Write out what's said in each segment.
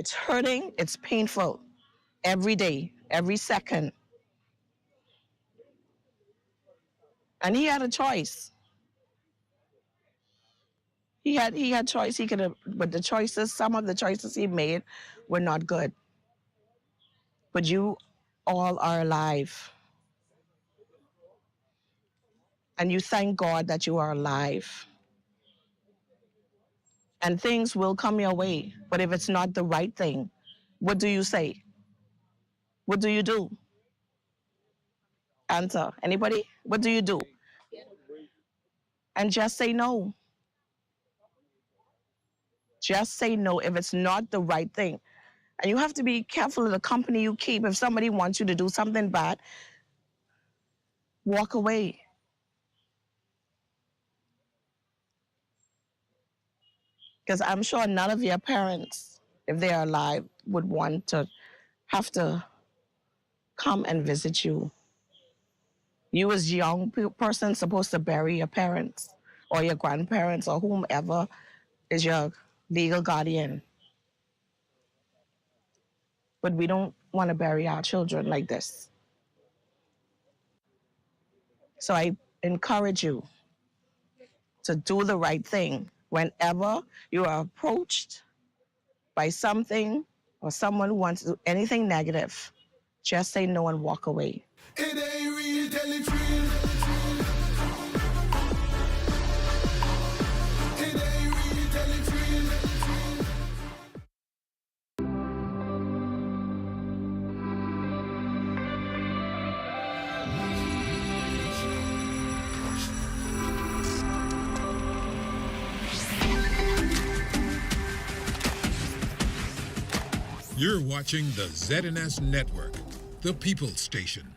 It's hurting, it's painful every day, every second. And he had a choice. He had choice. He could have, but the choices, some of the choices he made were not good. But you all are alive. And you thank God that you are alive. And things will come your way. But if it's not the right thing, what do you say? What do you do? Answer. Anybody? What do you do? And just say no. Just say no if it's not the right thing. And you have to be careful of the company you keep. If somebody wants you to do something bad, walk away. Because I'm sure none of your parents, if they are alive, would want to have to come and visit you. You as a young person supposed to bury your parents or your grandparents or whomever is your legal guardian. But we don't want to bury our children like this. So I encourage you to do the right thing whenever you are approached by something or someone who wants to do anything negative. Just say no and walk away. It ain't real, tell it real. It ain't real, tell it real. You're watching the ZNS Network, the People's Station.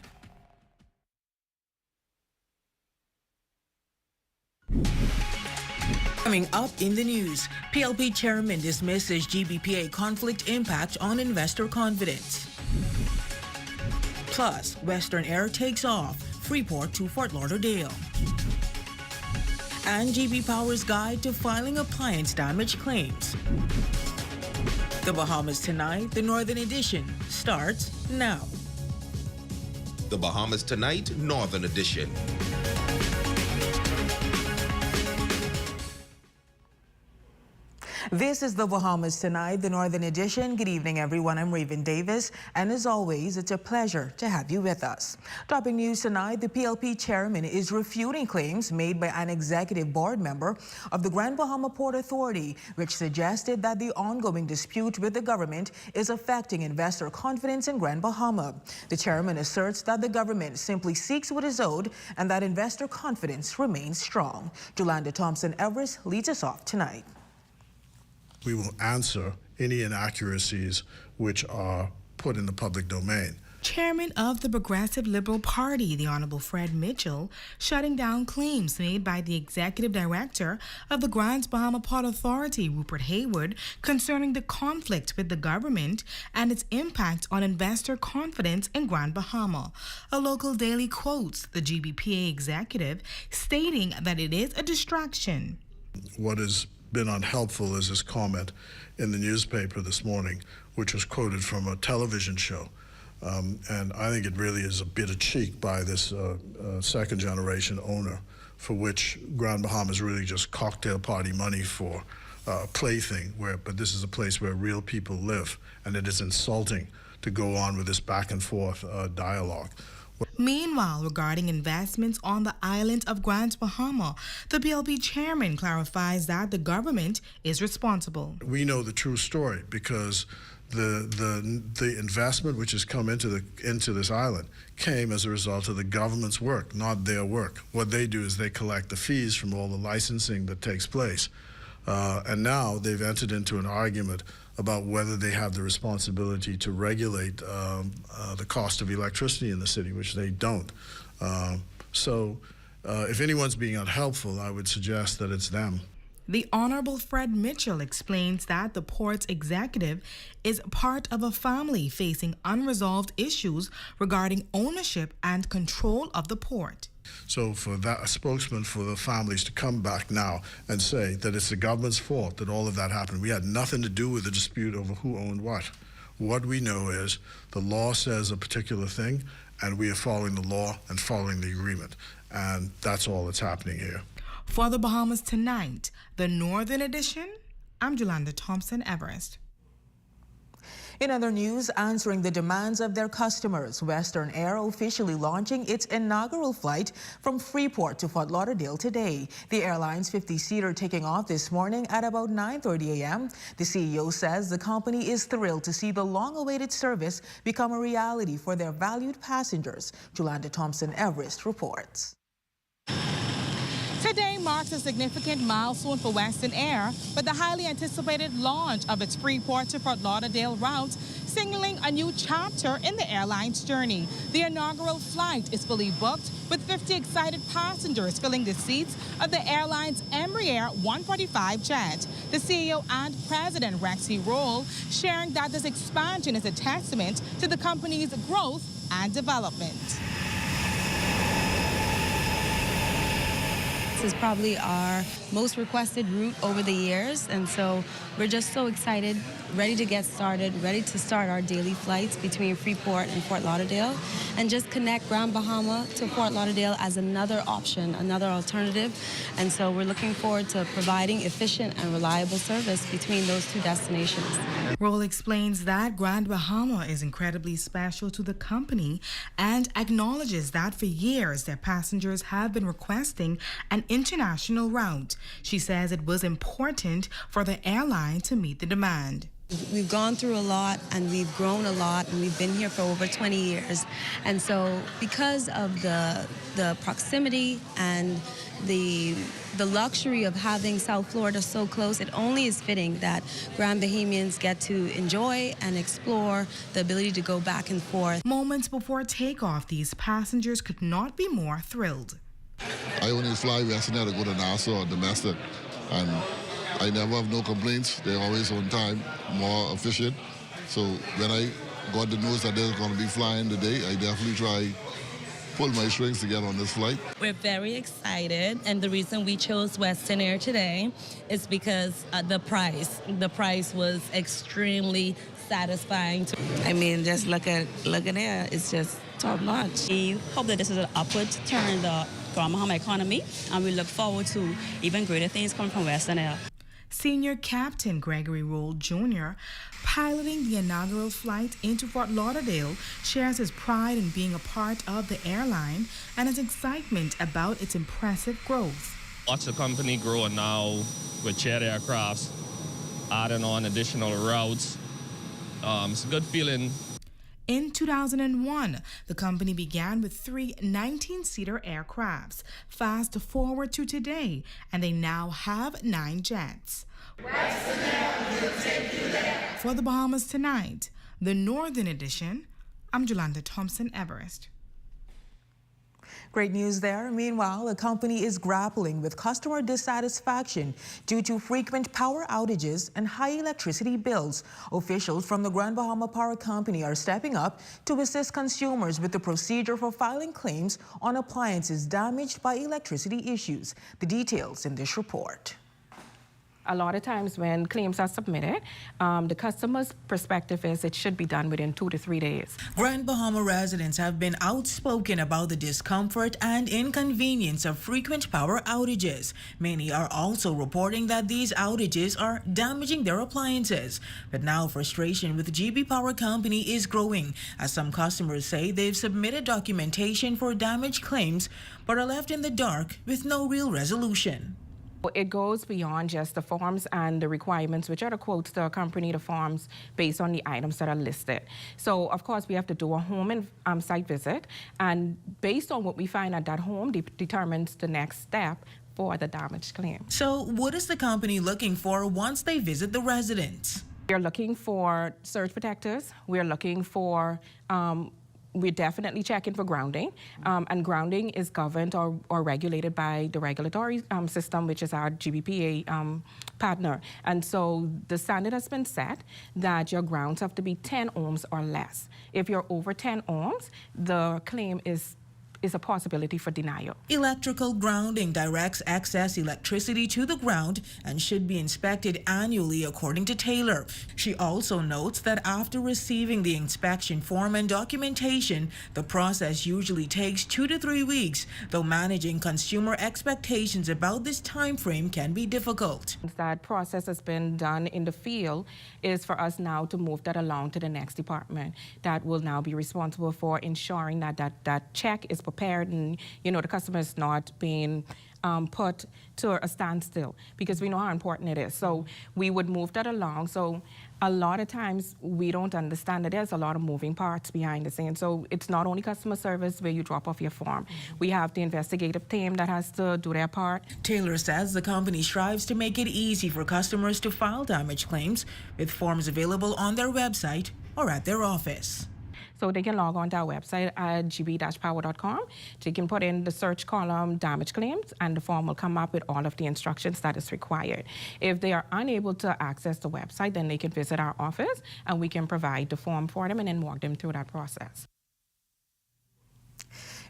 Coming up in the news, PLP chairman dismisses GBPA conflict impact on investor confidence. Plus, Western Air takes off, Freeport to Fort Lauderdale. And GB Power's guide to filing appliance damage claims. The Bahamas Tonight, the Northern Edition, starts now. The Bahamas Tonight, Northern Edition. This is the Bahamas Tonight, the Northern Edition. Good evening, everyone. I'm Raven Davis, and as always, it's a pleasure to have you with us. Topping news tonight, the PLP chairman is refuting claims made by an executive board member of the Grand Bahama Port Authority, which suggested that the ongoing dispute with the government is affecting investor confidence in Grand Bahama. The chairman asserts that the government simply seeks what is owed and that investor confidence remains strong. Jolanda Thompson-Everest leads us off tonight. We will answer any inaccuracies which are put in the public domain. Chairman of the Progressive Liberal Party, the Honorable Fred Mitchell, shutting down claims made by the Executive Director of the Grand Bahama Port Authority, Rupert Hayward, concerning the conflict with the government and its impact on investor confidence in Grand Bahama. A local daily quotes the GBPA executive, stating that it is a distraction. What has been unhelpful is his comment in the newspaper this morning, which was quoted from a television show. And I think it really is a bit of cheek by this second generation owner, for which Grand Bahama is really just cocktail party money for plaything, but this is a place where real people live, and it is insulting to go on with this back and forth dialogue. Meanwhile, regarding investments on the island of Grand Bahama, the PLP chairman clarifies that the government is responsible. We know the true story because the investment which has come into this island came as a result of the government's work, not their work. What they do is they collect the fees from all the licensing that takes place. And now they've entered into an argument about whether they have the responsibility to regulate the cost of electricity in the city, which they don't. So if anyone's being unhelpful, I would suggest that it's them. The Honorable Fred Mitchell explains that the port's executive is part of a family facing unresolved issues regarding ownership and control of the port. So for that, a spokesman for the families to come back now and say that it's the government's fault that all of that happened. We had nothing to do with the dispute over who owned what. What we know is the law says a particular thing, and we are following the law and following the agreement. And that's all that's happening here. For the Bahamas Tonight, the Northern Edition, I'm Jolanda Thompson-Everest. In other news, answering the demands of their customers, Western Air officially launching its inaugural flight from Freeport to Fort Lauderdale today. The airline's 50-seater taking off this morning at about 9:30 a.m. The CEO says the company is thrilled to see the long-awaited service become a reality for their valued passengers. Jolanda Thompson-Everest reports. Today marks a significant milestone for Western Air with the highly anticipated launch of its Freeport to Fort Lauderdale route, signaling a new chapter in the airline's journey. The inaugural flight is fully booked with 50 excited passengers filling the seats of the airline's Embraer 145 jet. The CEO and President Rexy Roll sharing that this expansion is a testament to the company's growth and development. This is probably our most requested route over the years, and so we're just so excited, ready to get started, ready to start our daily flights between Freeport and Fort Lauderdale, and just connect Grand Bahama to Fort Lauderdale as another option, another alternative. And so we're looking forward to providing efficient and reliable service between those two destinations. Roll explains that Grand Bahama is incredibly special to the company and acknowledges that for years their passengers have been requesting an international route. She says it was important for the airline to meet the demand. We've gone through a lot and we've grown a lot, and we've been here for over 20 years. And so because of the proximity and the luxury of having South Florida so close, it only is fitting that Grand Bahamians get to enjoy and explore the ability to go back and forth. Moments before takeoff, these passengers could not be more thrilled. I only fly Western Air to go to Nassau or domestic, and I never have no complaints. They're always on time, more efficient. So when I got the news that they're going to be flying today, I definitely try pull my strings to get on this flight. We're very excited, and the reason we chose Western Air today is because the price. The price was extremely satisfying. I mean, just look at there. It's just top notch. We hope that this is an upward turn in the Grand Bahama economy, and we look forward to even greater things coming from Western Air. Senior Captain Gregory Roll Jr., piloting the inaugural flight into Fort Lauderdale, shares his pride in being a part of the airline and his excitement about its impressive growth. Watch the company grow now with jet aircrafts, adding on additional routes. It's a good feeling. In 2001, the company began with 3 19-seater aircrafts. Fast forward to today, and they now have 9 jets. For the Bahamas Tonight, the Northern Edition, I'm Jolanda Thompson-Everest. Great news there. Meanwhile, the company is grappling with customer dissatisfaction due to frequent power outages and high electricity bills. Officials from the Grand Bahama Power Company are stepping up to assist consumers with the procedure for filing claims on appliances damaged by electricity issues. The details in this report. A lot of times when claims are submitted, the customer's perspective is it should be done within 2 to 3 days. Grand Bahama residents have been outspoken about the discomfort and inconvenience of frequent power outages. Many are also reporting that these outages are damaging their appliances. But now frustration with GB Power Company is growing, as some customers say they've submitted documentation for damage claims but are left in the dark with no real resolution. It goes beyond just the forms and the requirements, which are the quotes to accompany the forms based on the items that are listed. So, of course, we have to do a home and site visit, and based on what we find at that home determines the next step for the damage claim. So, what is the company looking for once they visit the residence? We're looking for surge protectors. We're looking for we're definitely checking for grounding, and grounding is governed or regulated by the regulatory system, which is our GBPA partner. And so the standard has been set that your grounds have to be 10 ohms or less. If you're over 10 ohms, the claim is a possibility for denial. Electrical grounding directs excess electricity to the ground and should be inspected annually, according to Taylor. She also notes that after receiving the inspection form and documentation, the process usually takes 2 to 3 weeks, though managing consumer expectations about this time frame can be difficult. That process has been done in the field is for us now to move that along to the next department that will now be responsible for ensuring that check is prepared and, you know, the customer is not being put to a standstill, because we know how important it is. So we would move that along. So a lot of times we don't understand that there's a lot of moving parts behind the scenes. So it's not only customer service where you drop off your form. We have the investigative team that has to do their part. Taylor says the company strives to make it easy for customers to file damage claims, with forms available on their website or at their office. So they can log on to our website at gb-power.com. They can put in the search column damage claims, and the form will come up with all of the instructions that is required. If they are unable to access the website, then they can visit our office and we can provide the form for them and then walk them through that process.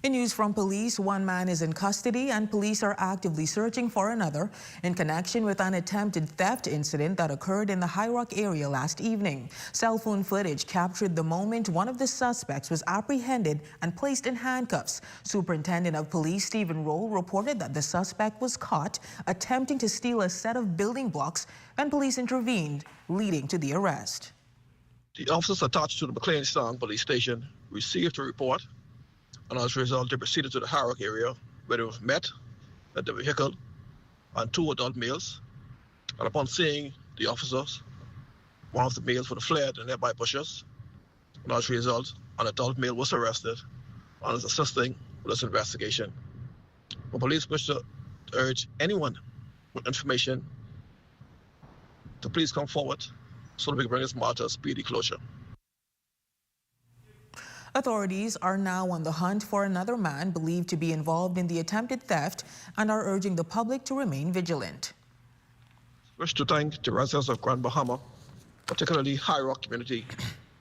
In news from police, one man is in custody and police are actively searching for another in connection with an attempted theft incident that occurred in the High Rock area last evening. Cell phone footage captured the moment one of the suspects was apprehended and placed in handcuffs. Superintendent of Police Stephen Roll reported that the suspect was caught attempting to steal a set of building blocks when police intervened, leading to the arrest. The officers attached to the McLeanstown police station received a report, and as a result, they proceeded to the High Rock area, where they were met at the vehicle and 2 adult males. And upon seeing the officers, one of the males would have fled in nearby bushes. And as a result, an adult male was arrested and is assisting with this investigation. The police wish to urge anyone with information to please come forward so that we can bring this matter to a speedy closure. Authorities are now on the hunt for another man believed to be involved in the attempted theft and are urging the public to remain vigilant. I wish to thank the residents of Grand Bahama, particularly High Rock community,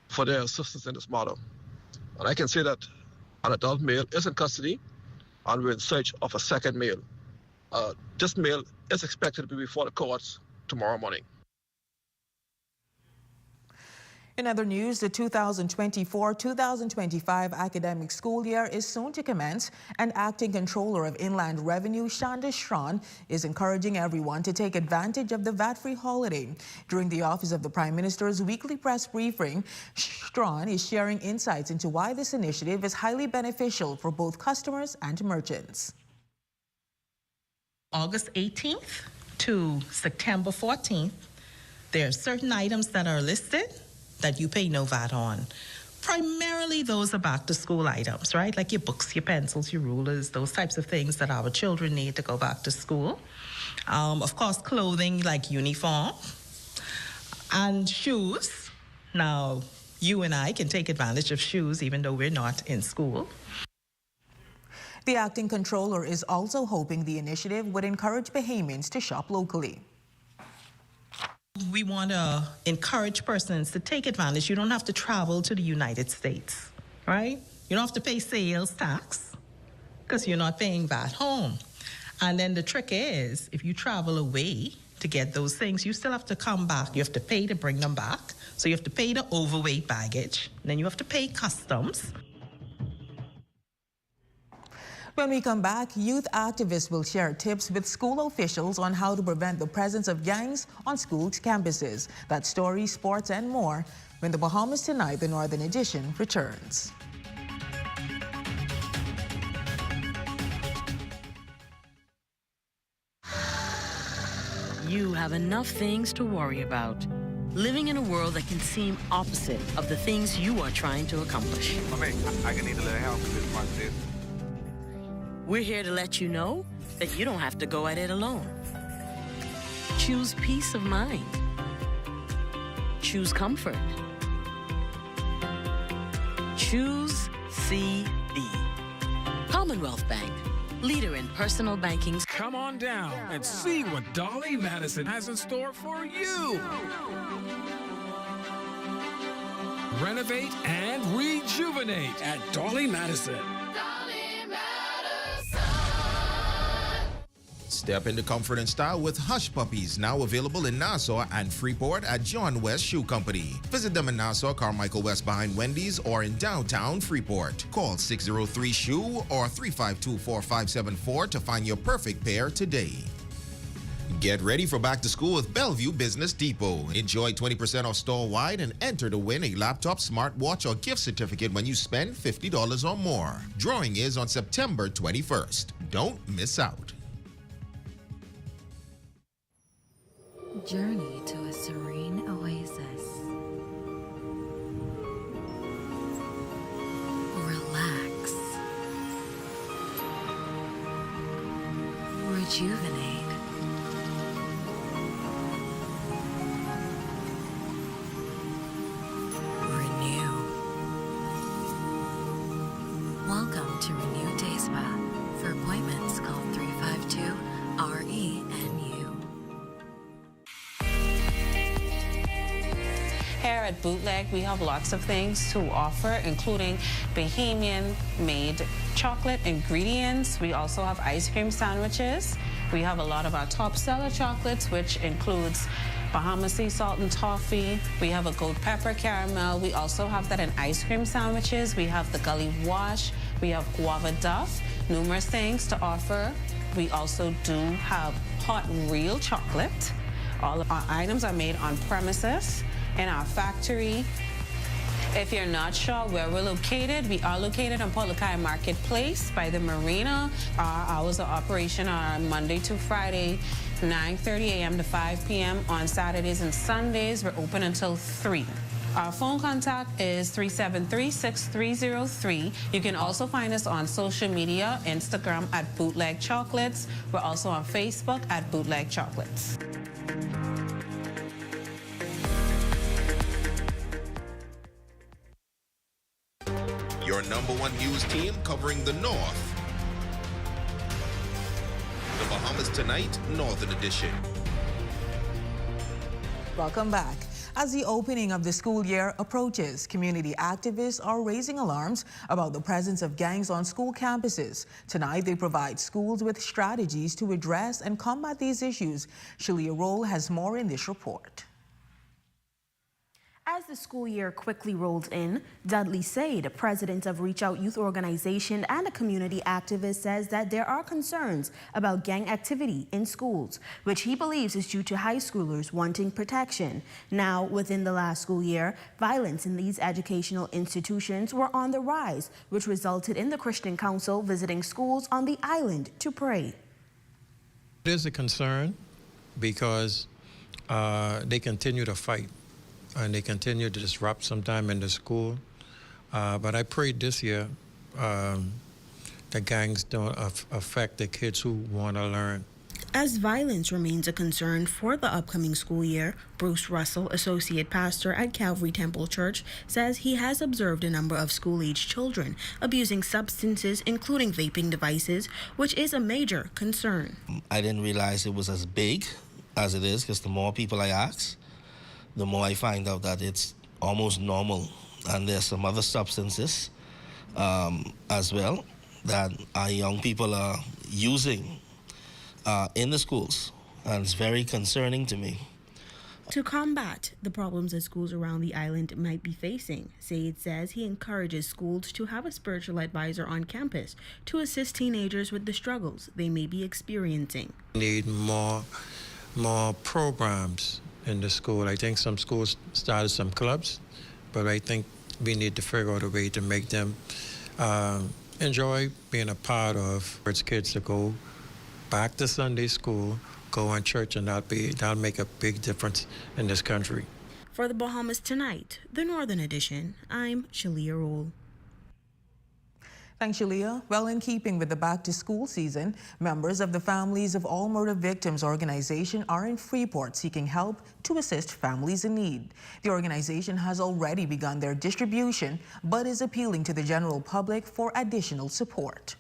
for their assistance in this matter. And I can say that an adult male is in custody and we're in search of a second male. This male is expected to be before the courts tomorrow morning. In other news, the 2024-2025 academic school year is soon to commence, and Acting Controller of Inland Revenue, Shonda Strawn, is encouraging everyone to take advantage of the VAT-free holiday. During the Office of the Prime Minister's weekly press briefing, Strawn is sharing insights into why this initiative is highly beneficial for both customers and merchants. August 18th to September 14th, there are certain items that are listed that you pay no VAT on. Primarily those are back to school items, right? Like your books, your pencils, your rulers, those types of things that our children need to go back to school. Of course, clothing like uniform and shoes. Now, you and I can take advantage of shoes even though we're not in school. The acting controller is also hoping the initiative would encourage Bahamians to shop locally. We want to encourage persons to take advantage. You don't have to travel to the United States, right? You don't have to pay sales tax because you're not paying VAT home. And then the trick is, if you travel away to get those things, you still have to come back. You have to pay to bring them back. So you have to pay the overweight baggage. Then you have to pay customs. When we come back, youth activists will share tips with school officials on how to prevent the presence of gangs on school campuses. That story, sports, and more when the Bahamas Tonight, the Northern Edition, returns. You have enough things to worry about. Living in a world that can seem opposite of the things you are trying to accomplish. I can need a little help with this one, sis. We're here to let you know that you don't have to go at it alone. Choose peace of mind. Choose comfort. Choose CD. Commonwealth Bank, leader in personal banking. Come on down and see what Dolly Madison has in store for you. Renovate and rejuvenate at Dolly Madison. Step into comfort and style with Hush Puppies, now available in Nassau and Freeport at John West Shoe Company. Visit them in Nassau, Carmichael West behind Wendy's, or in downtown Freeport. Call 603-SHOE or 352-4574 to find your perfect pair today. Get ready for back to school with Bellevue Business Depot. Enjoy 20% off store-wide and enter to win a laptop, smartwatch, or gift certificate when you spend $50 or more. Drawing is on September 21st. Don't miss out. Journey to a serene oasis. Relax. Rejuvenate. Renew. Welcome to Renew Day Spa. For appointments, call 352-RENU. Here at Bootleg, we have lots of things to offer, including Bahamian-made chocolate ingredients. We also have ice cream sandwiches. We have a lot of our top seller chocolates, which includes Bahamas sea salt and toffee. We have a gold pepper caramel. We also have that in ice cream sandwiches. We have the gully wash. We have guava duff. Numerous things to offer. We also do have hot real chocolate. All of our items are made on premises in our factory. If you're not sure where we're located, we are located on Polokai Marketplace by the marina. Our hours of operation are Monday to Friday, 9:30 a.m. to 5 p.m. On Saturdays and Sundays, we're open until 3. Our phone contact is 373-6303. You can also find us on social media, Instagram at Bootleg Chocolates. We're also on Facebook at Bootleg Chocolates. Your #1 news team covering the North. The Bahamas Tonight, Northern Edition. Welcome back. As the opening of the school year approaches, community activists are raising alarms about the presence of gangs on school campuses. Tonight, they provide schools with strategies to address and combat these issues. Shalia Roll has more in this report. As the school year quickly rolls in, Dudley Said, president of Reach Out Youth Organization and a community activist, says that there are concerns about gang activity in schools, which he believes is due to high schoolers wanting protection. Now, within the last school year, violence in these educational institutions were on the rise, which resulted in the Christian Council visiting schools on the island to pray. It is a concern because they continue to fight. And they continue to disrupt sometime in the school. But I prayed this year the gangs don't affect the kids who want to learn. As violence remains a concern for the upcoming school year, Bruce Russell, associate pastor at Calvary Temple Church, says he has observed a number of school-age children abusing substances, including vaping devices, which is a major concern. I didn't realize it was as big as it is, because the more people I ask, the more I find out that it's almost normal. And there's some other substances as well that our young people are using in the schools. And it's very concerning to me. To combat the problems that schools around the island might be facing, Said says he encourages schools to have a spiritual advisor on campus to assist teenagers with the struggles they may be experiencing. We need more programs in the school. I think some schools started some clubs, but I think we need to figure out a way to make them enjoy being a part of its kids to go back to Sunday school, go on church, and that'll make a big difference in this country. For the Bahamas Tonight, the Northern Edition, I'm Shalia Roll. Thanks, Shalia. Well, in keeping with the back-to-school season, members of the Families of All Murder Victims organization are in Freeport seeking help to assist families in need. The organization has already begun their distribution, but is appealing to the general public for additional support.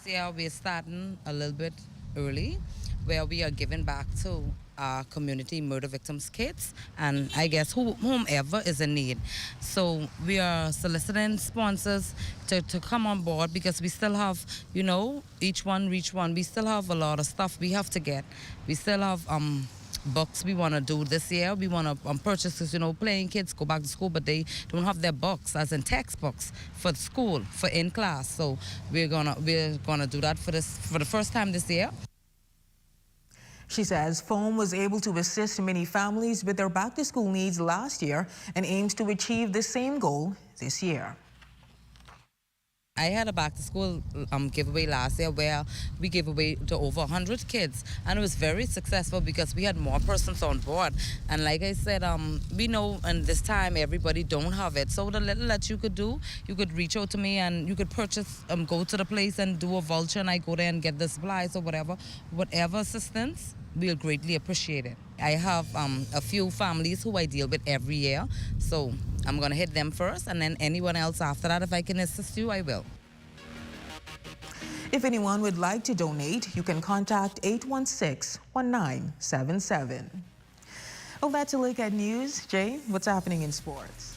This year we're starting a little bit early, where we are giving back to our community murder victims kids and I guess whomever is in need. So we are soliciting sponsors to come on board because we still have, you know, each one reach one. We still have a lot of stuff we have to get. We still have books we want to do this year. We want to purchase, you know, playing kids go back to school, but they don't have their books, as in textbooks for school, for in class. So we're gonna do that for the first time this year. She says FOAM was able to assist many families with their back-to-school needs last year and aims to achieve the same goal this year. I had a back-to-school giveaway last year where we gave away to over 100 kids, and it was very successful because we had more persons on board. And like I said, we know in this time everybody don't have it. So the little that you could do, you could reach out to me and you could purchase, go to the place and do a voucher, and I go there and get the supplies or whatever assistance. We'll greatly appreciate it. I have a few families who I deal with every year, so I'm gonna hit them first, and then anyone else after that, if I can assist you, I will. If anyone would like to donate, you can contact 816-1977. Well, that's a look at news. Jay, what's happening in sports?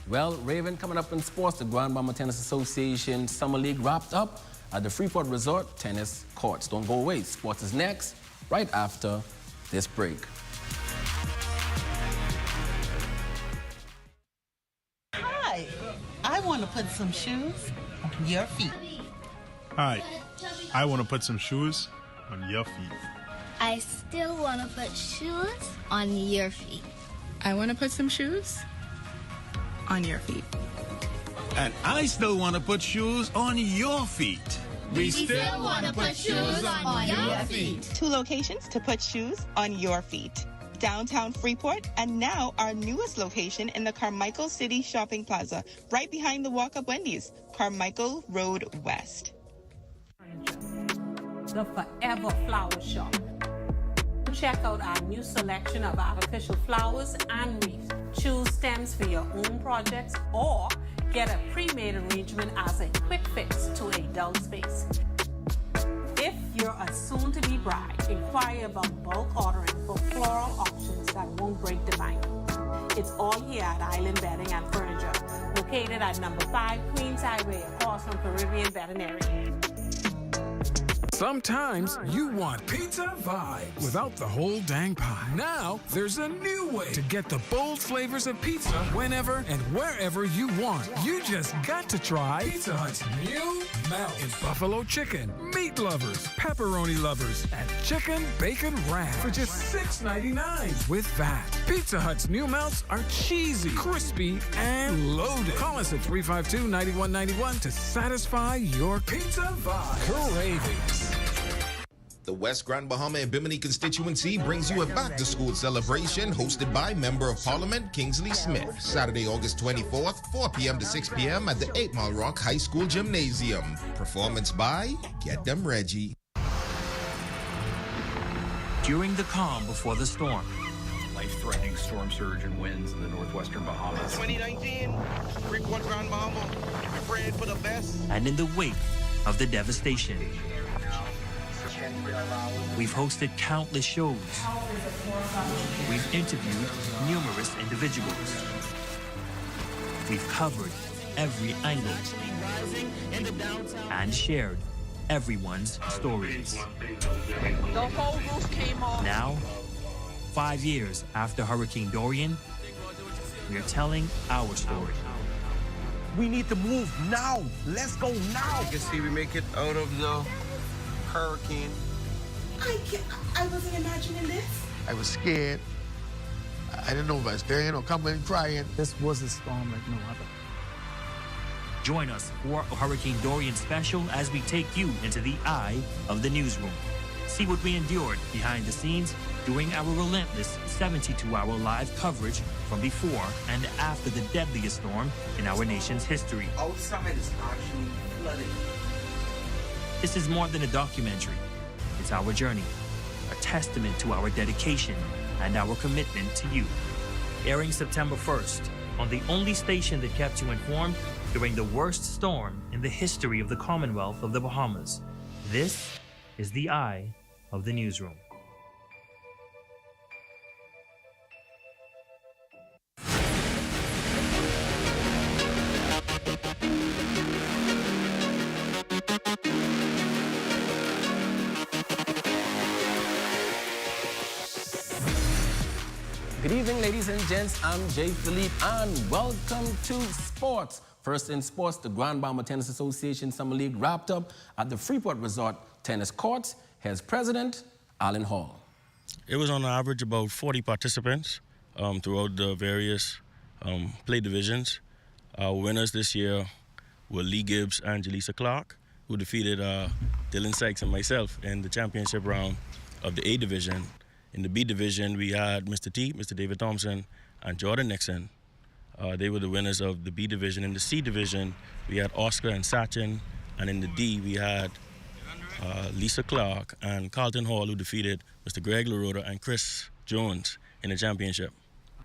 Well, Raven, coming up in sports, the Grand Bahama Tennis Association Summer League wrapped up at the Freeport Resort Tennis Courts. Don't go away. Sports is next, right after this break. Hi, I want to put some shoes on your feet. Hi, I want to put some shoes on your feet. I still want to put shoes on your feet. I want to put some shoes on your feet. And I still want to put shoes on your feet. We still want to put shoes on your feet. 2 locations to put shoes on your feet. Downtown Freeport, and now our newest location in the Carmichael City Shopping Plaza, right behind the Walk-Up Wendy's, Carmichael Road West. The Forever Flower Shop. Check out our new selection of artificial flowers and wreaths. Choose stems for your own projects or get a pre-made arrangement as a quick fix to a dull space. If you're a soon-to-be bride, inquire about bulk ordering for floral options that won't break the bank. It's all here at Island Bedding and Furniture, located at number 5 Queens Highway, across from Caribbean Veterinary. Sometimes you want pizza vibe without the whole dang pie. Now there's a new way to get the bold flavors of pizza whenever and wherever you want. You just got to try Pizza Hut's new melt in buffalo chicken, meat lovers, pepperoni lovers, and chicken bacon wrap for just $6.99 with VAT. Pizza Hut's new melts are cheesy, crispy, and loaded. Call us at 352-9191 to satisfy your pizza vibe cravings. The West Grand Bahama and Bimini constituency brings you a back-to-school celebration hosted by Member of Parliament Kingsley Smith. Saturday, August 24th, 4 p.m. to 6 p.m. at the 8 Mile Rock High School Gymnasium. Performance by Get Them Reggie. During the calm before the storm. Life-threatening storm surge and winds in the northwestern Bahamas. 2019, Freeport Grand Bahama. We're praying for the best. And in the wake of the devastation. We've hosted countless shows. We've interviewed numerous individuals. We've covered every angle and shared everyone's stories. The whole roof came off. Now, 5 years after Hurricane Dorian, we are telling our story. We need to move now. Let's go now. You can see we make it out of the hurricane. I wasn't imagining this. I was scared. I didn't know if I was staying or coming crying. This was a storm like no other. Join us for a Hurricane Dorian special as we take you into the eye of the newsroom. See what we endured behind the scenes during our relentless 72-hour live coverage from before and after the deadliest storm in our nation's history. Outside is actually flooding. This is more than a documentary. It's our journey, a testament to our dedication and our commitment to you. Airing September 1st on the only station that kept you informed during the worst storm in the history of the Commonwealth of the Bahamas. This is the eye of the newsroom. Good evening, ladies and gents. I'm Jay Philippe, and welcome to Sports. First in sports, the Grand Bahama Tennis Association Summer League wrapped up at the Freeport Resort Tennis Courts. Here's President Alan Hall. It was on average about 40 participants throughout the various play divisions. Our winners this year were Lee Gibbs and Jaleesa Clark, who defeated Dylan Sykes and myself in the championship round of the A division. In the B division, we had Mr. T, Mr. David Thompson, and Jordan Nixon. They were the winners of the B division. In the C division, we had Oscar and Sachin, and in the D, we had Lisa Clark and Carlton Hall, who defeated Mr. Greg LaRota and Chris Jones in the championship.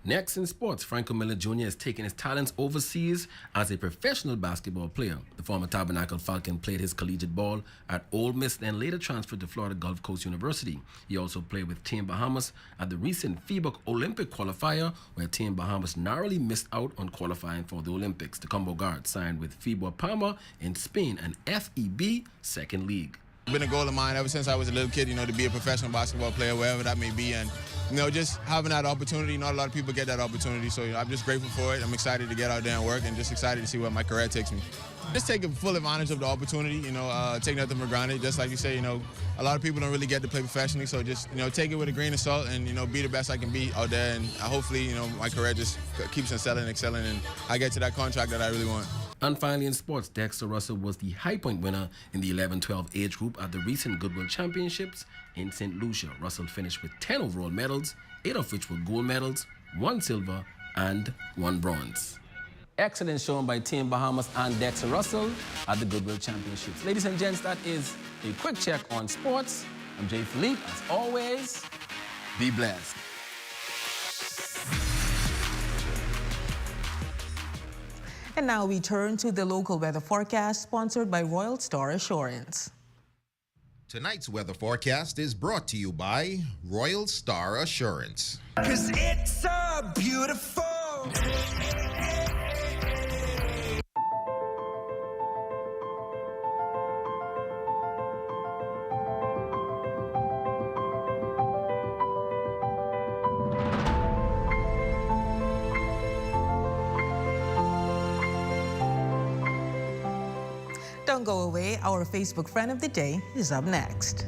Next in sports, Franco Miller Jr. is taking his talents overseas as a professional basketball player. The former Tabernacle Falcon played his collegiate ball at Ole Miss, then later transferred to Florida Gulf Coast University. He also played with Team Bahamas at the recent FIBA Olympic qualifier, where Team Bahamas narrowly missed out on qualifying for the Olympics. The combo guard signed with FIBA Palma in Spain and FEB Second League. It's been a goal of mine ever since I was a little kid, to be a professional basketball player, wherever that may be. And, just having that opportunity, not a lot of people get that opportunity. So I'm just grateful for it. I'm excited to get out there and work and just excited to see where my career takes me. Just taking full advantage of the opportunity, take nothing for granted. Just like you say, a lot of people don't really get to play professionally. So just, take it with a grain of salt and, be the best I can be out there. And hopefully, my career just keeps excelling, and I get to that contract that I really want. And finally in sports, Dexter Russell was the high point winner in the 11-12 age group at the recent Goodwill Championships in St. Lucia. Russell finished with 10 overall medals, 8 of which were gold medals, 1 silver and 1 bronze. Excellence shown by Team Bahamas and Dexter Russell at the Goodwill Championships. Ladies and gents, that is a quick check on sports. I'm Jay Philippe. As always, be blessed. And now we turn to the local weather forecast sponsored by Royal Star Assurance. Tonight's weather forecast is brought to you by Royal Star Assurance. 'Cause it's so beautiful. Don't go away. Our Facebook friend of the day is up next.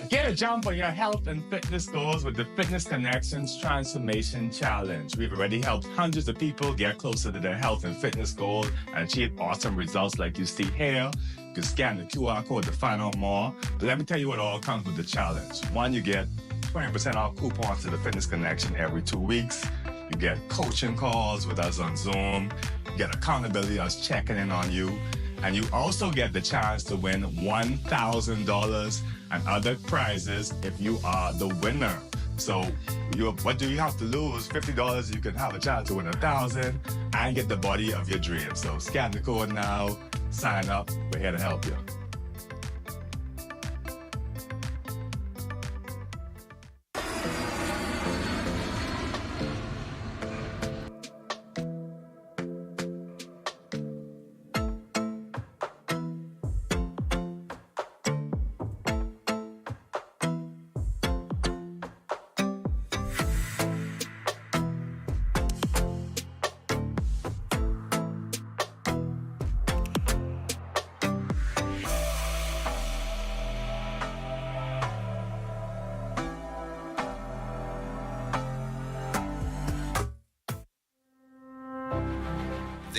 Get a jump on your health and fitness goals with the Fitness Connections Transformation Challenge. We've already helped hundreds of people get closer to their health and fitness goals and achieve awesome results like you see here. You can scan the QR code to find out more. But let me tell you what all comes with the challenge. One, you get 20% off coupons to the Fitness Connection every 2 weeks. You get coaching calls with us on Zoom. You get accountability, us checking in on you. And you also get the chance to win $1,000 and other prizes if you are the winner. So what do you have to lose? $50, you can have a chance to win $1,000 and get the body of your dreams. So scan the code now, sign up. We're here to help you.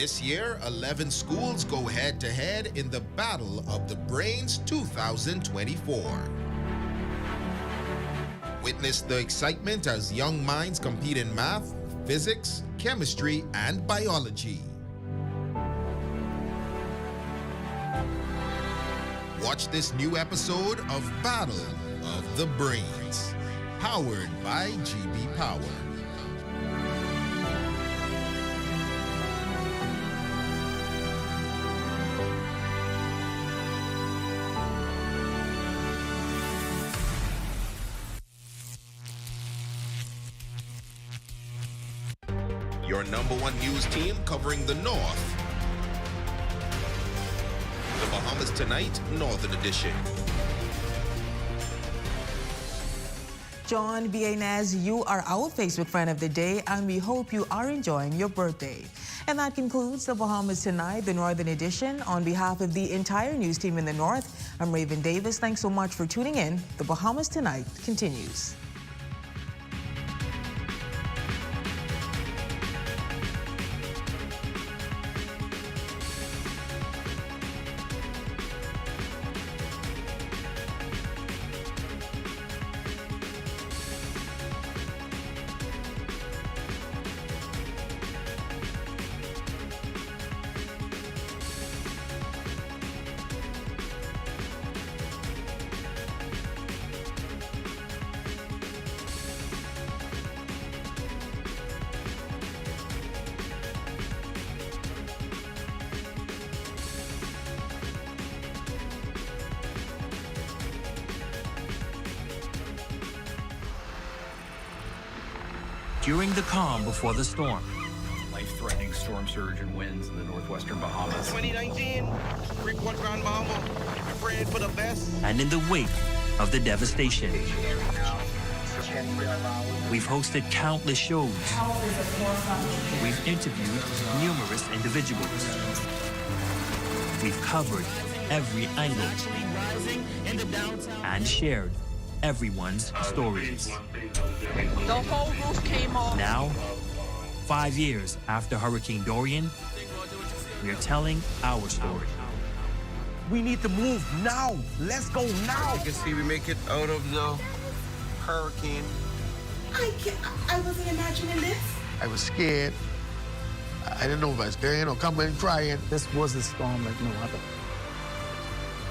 This year, 11 schools go head-to-head in the Battle of the Brains 2024. Witness the excitement as young minds compete in math, physics, chemistry, and biology. Watch this new episode of Battle of the Brains, powered by GB Power. Your #1 news team covering the North. The Bahamas Tonight, Northern Edition. John Bienez, you are our Facebook friend of the day, and we hope you are enjoying your birthday. And that concludes the Bahamas Tonight, the Northern Edition. On behalf of the entire news team in the North, I'm Raven Davis. Thanks so much for tuning in. The Bahamas Tonight continues. During the calm before the storm. Life-threatening storm surge and winds in the northwestern Bahamas. 2019, Freeport, Grand Bahama. We're praying for the best. And in the wake of the devastation. We've hosted countless shows. We've interviewed numerous individuals. We've covered every angle and shared everyone's stories. The whole roof came off. Now, 5 years after Hurricane Dorian, we are telling our story. We need to move now. Let's go now. You can see we make it out of the hurricane. I wasn't imagining this. I was scared. I didn't know if I was scared or coming and crying. This was a storm like no other.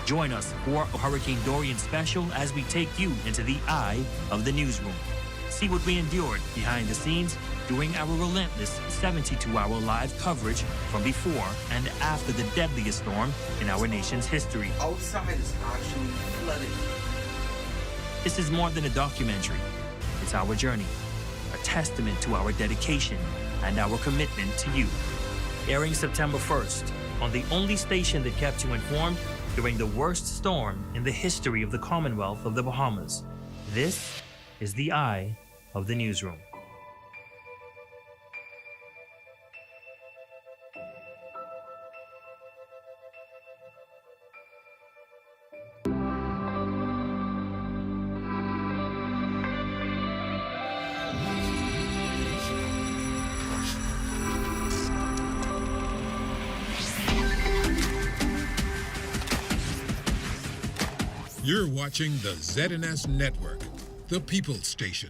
Join us for a Hurricane Dorian special as we take you into the eye of the newsroom. See what we endured behind the scenes during our relentless 72-hour live coverage from before and after the deadliest storm in our nation's history. Outside is actually flooded. This is more than a documentary. It's our journey, a testament to our dedication and our commitment to you. Airing September 1st on the only station that kept you informed during the worst storm in the history of the Commonwealth of the Bahamas. This is the eye of the newsroom. You're watching the ZNS Network, the People's Station.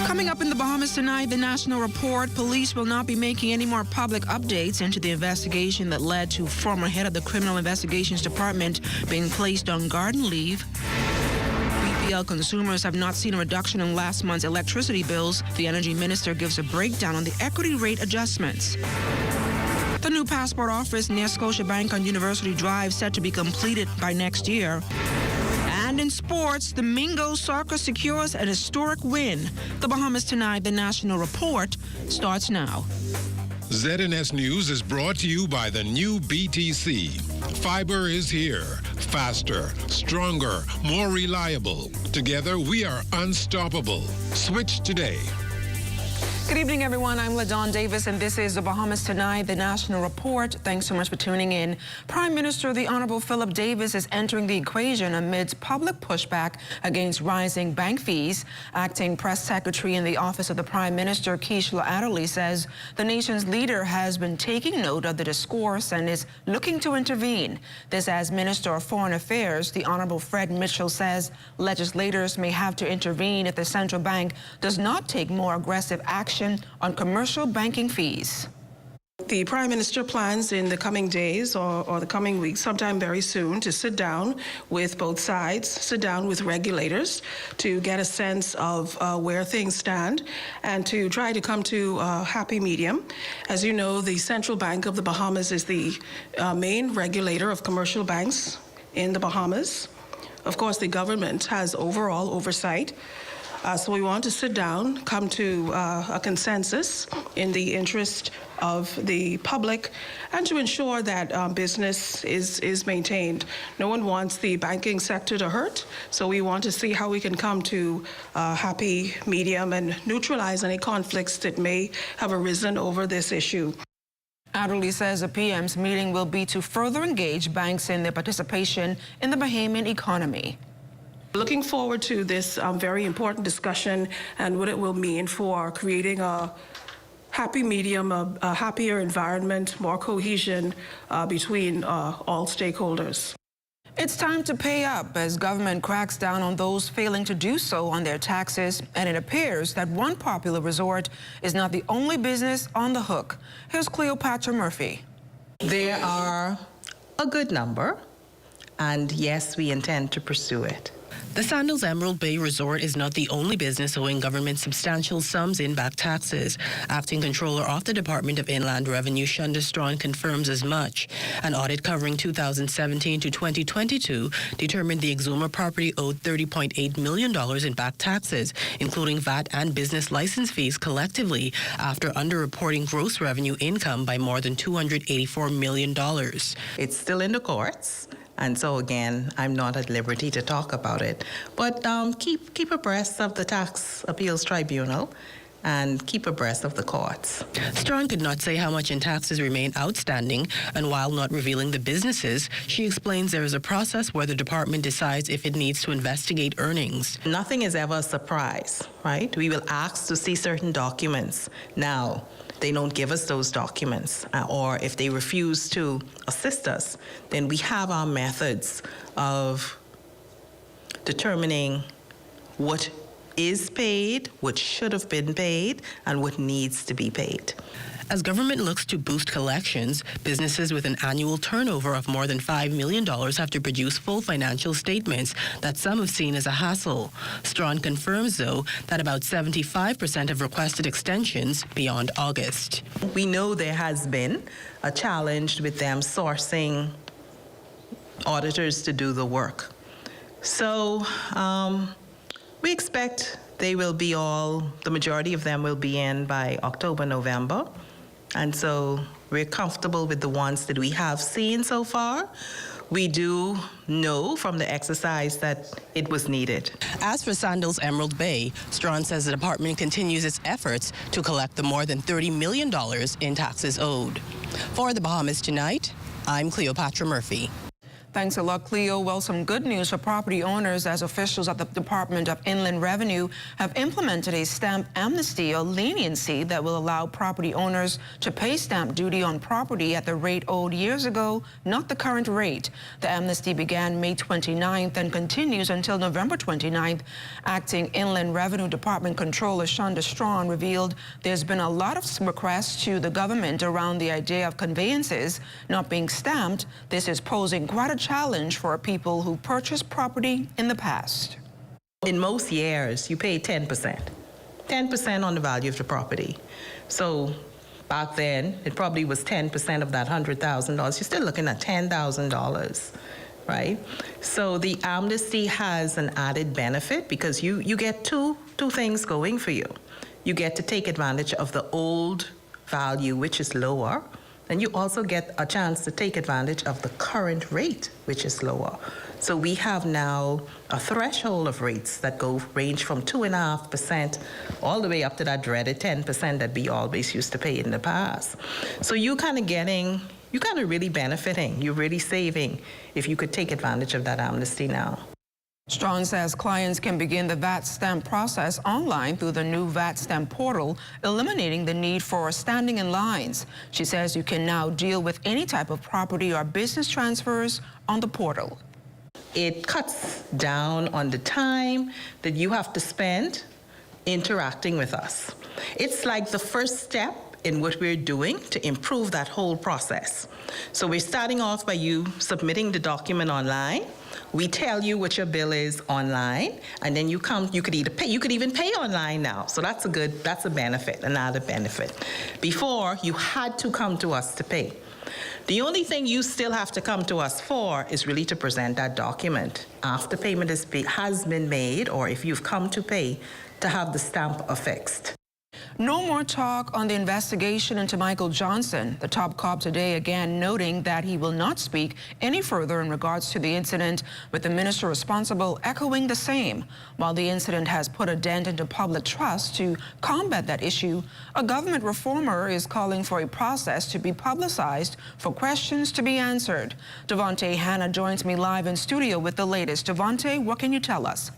Coming up in the Bahamas tonight, the National Report. Police will not be making any more public updates into the investigation that led to former head of the Criminal Investigations Department being placed on garden leave. BPL consumers have not seen a reduction in last month's electricity bills. The Energy Minister gives a breakdown on the equity rate adjustments. The new passport office near Scotiabank on University Drive set to be completed by next year. And in sports, the Mingo Soccer secures an historic win. The Bahamas Tonight, the National Report, starts now. ZNS News is brought to you by the new BTC. Fiber is here. Faster, stronger, more reliable. Together, we are unstoppable. Switch today. Good Good evening, everyone. I'm LaDawn Davis, and this is the Bahamas Tonight, the National Report. Thanks so much for tuning in. Prime Minister the Honorable Philip Davis is entering the equation amidst public pushback against rising bank fees. Acting Press Secretary in the Office of the Prime Minister, Keishla Adderley, says the nation's leader has been taking note of the discourse and is looking to intervene. This as Minister of Foreign Affairs, the Honorable Fred Mitchell, says legislators may have to intervene if the central bank does not take more aggressive action on commercial banking fees. The Prime Minister plans in the coming days or the coming weeks, sometime very soon, to sit down with both sides, sit down with regulators to get a sense of where things stand and to try to come to a happy medium. As you know, the Central Bank of the Bahamas is the main regulator of commercial banks in the Bahamas. Of course, the government has overall oversight. So we want to sit down, come to a consensus in the interest of the public and to ensure that business is maintained. No one wants the banking sector to hurt, so we want to see how we can come to a happy medium and neutralize any conflicts that may have arisen over this issue. Adderley says the PM's meeting will be to further engage banks in their participation in the Bahamian economy. Looking forward to this very important discussion and what it will mean for creating a happy medium, a happier environment, more cohesion between all stakeholders. It's time to pay up as government cracks down on those failing to do so on their taxes, and it appears that one popular resort is not the only business on the hook. Here's Cleopatra Murphy. There are a good number, and yes, we intend to pursue it. The Sandals Emerald Bay Resort is not the only business owing government substantial sums in back taxes. Acting Controller of the Department of Inland Revenue, Shunda Strawn, confirms as much. An audit covering 2017 to 2022 determined the Exuma property owed $30.8 million in back taxes, including VAT and business license fees collectively, after underreporting gross revenue income by more than $284 million. It's still in the courts. And so, again, I'm not at liberty to talk about it. But keep abreast of the Tax Appeals Tribunal and keep abreast of the courts. Strawn could not say how much in taxes remain outstanding, and while not revealing the businesses, she explains there is a process where the department decides if it needs to investigate earnings. Nothing is ever a surprise, right? We will ask to see certain documents. Now, they don't give us those documents, or if they refuse to assist us, then we have our methods of determining what is paid, what should have been paid, and what needs to be paid. As government looks to boost collections, businesses with an annual turnover of more than $5 million have to produce full financial statements that some have seen as a hassle. Strawn confirms, though, that about 75% have requested extensions beyond August. We know there has been a challenge with them sourcing auditors to do the work. So we expect they will be the majority of them will be in by October, November. And so we're comfortable with the ones that we have seen so far. We do know from the exercise that it was needed. As for Sandals Emerald Bay, Strawn says the department continues its efforts to collect the more than $30 million in taxes owed. For the Bahamas Tonight, I'm Cleopatra Murphy. Thanks a lot, Cleo. Well, some good news for property owners as officials at the Department of Inland Revenue have implemented a stamp amnesty or leniency that will allow property owners to pay stamp duty on property at the rate owed years ago, not the current rate. The amnesty began May 29th and continues until November 29th. Acting Inland Revenue Department Controller Shunda Strawn revealed there's been a lot of requests to the government around the idea of conveyances not being stamped. This is posing quite a challenge for people who purchased property in the past. In most years, you pay 10% on the value of the property. So back then, it probably was 10% of that $100,000. You're still looking at $10,000, right? So the amnesty has an added benefit because you get two things going for you. You get to take advantage of the old value, which is lower, and you also get a chance to take advantage of the current rate, which is lower. So we have now a threshold of rates that range from 2.5% all the way up to that dreaded 10% that we always used to pay in the past. So you're kind of really benefiting, you're really saving if you could take advantage of that amnesty now. Strawn says clients can begin the VAT stamp process online through the new VAT stamp portal, eliminating the need for standing in lines. She says you can now deal with any type of property or business transfers on the portal. It cuts down on the time that you have to spend interacting with us. It's like the first step in what we're doing to improve that whole process. So we're starting off by you submitting the document online. We tell you what your bill is online, and then you could even pay online now. So that's a benefit, another benefit. Before, you had to come to us to pay. The only thing you still have to come to us for is really to present that document after payment has been made, or if you've come to pay, to have the stamp affixed. No more talk on the investigation into Michael Johnson. The top cop today again noting that he will not speak any further in regards to the incident, with the minister responsible echoing the same. While the incident has put a dent into public trust, to combat that issue, a government reformer is calling for a process to be publicized for questions to be answered. Devontae Hanna joins me live in studio with the latest. Devontae, what can you tell us?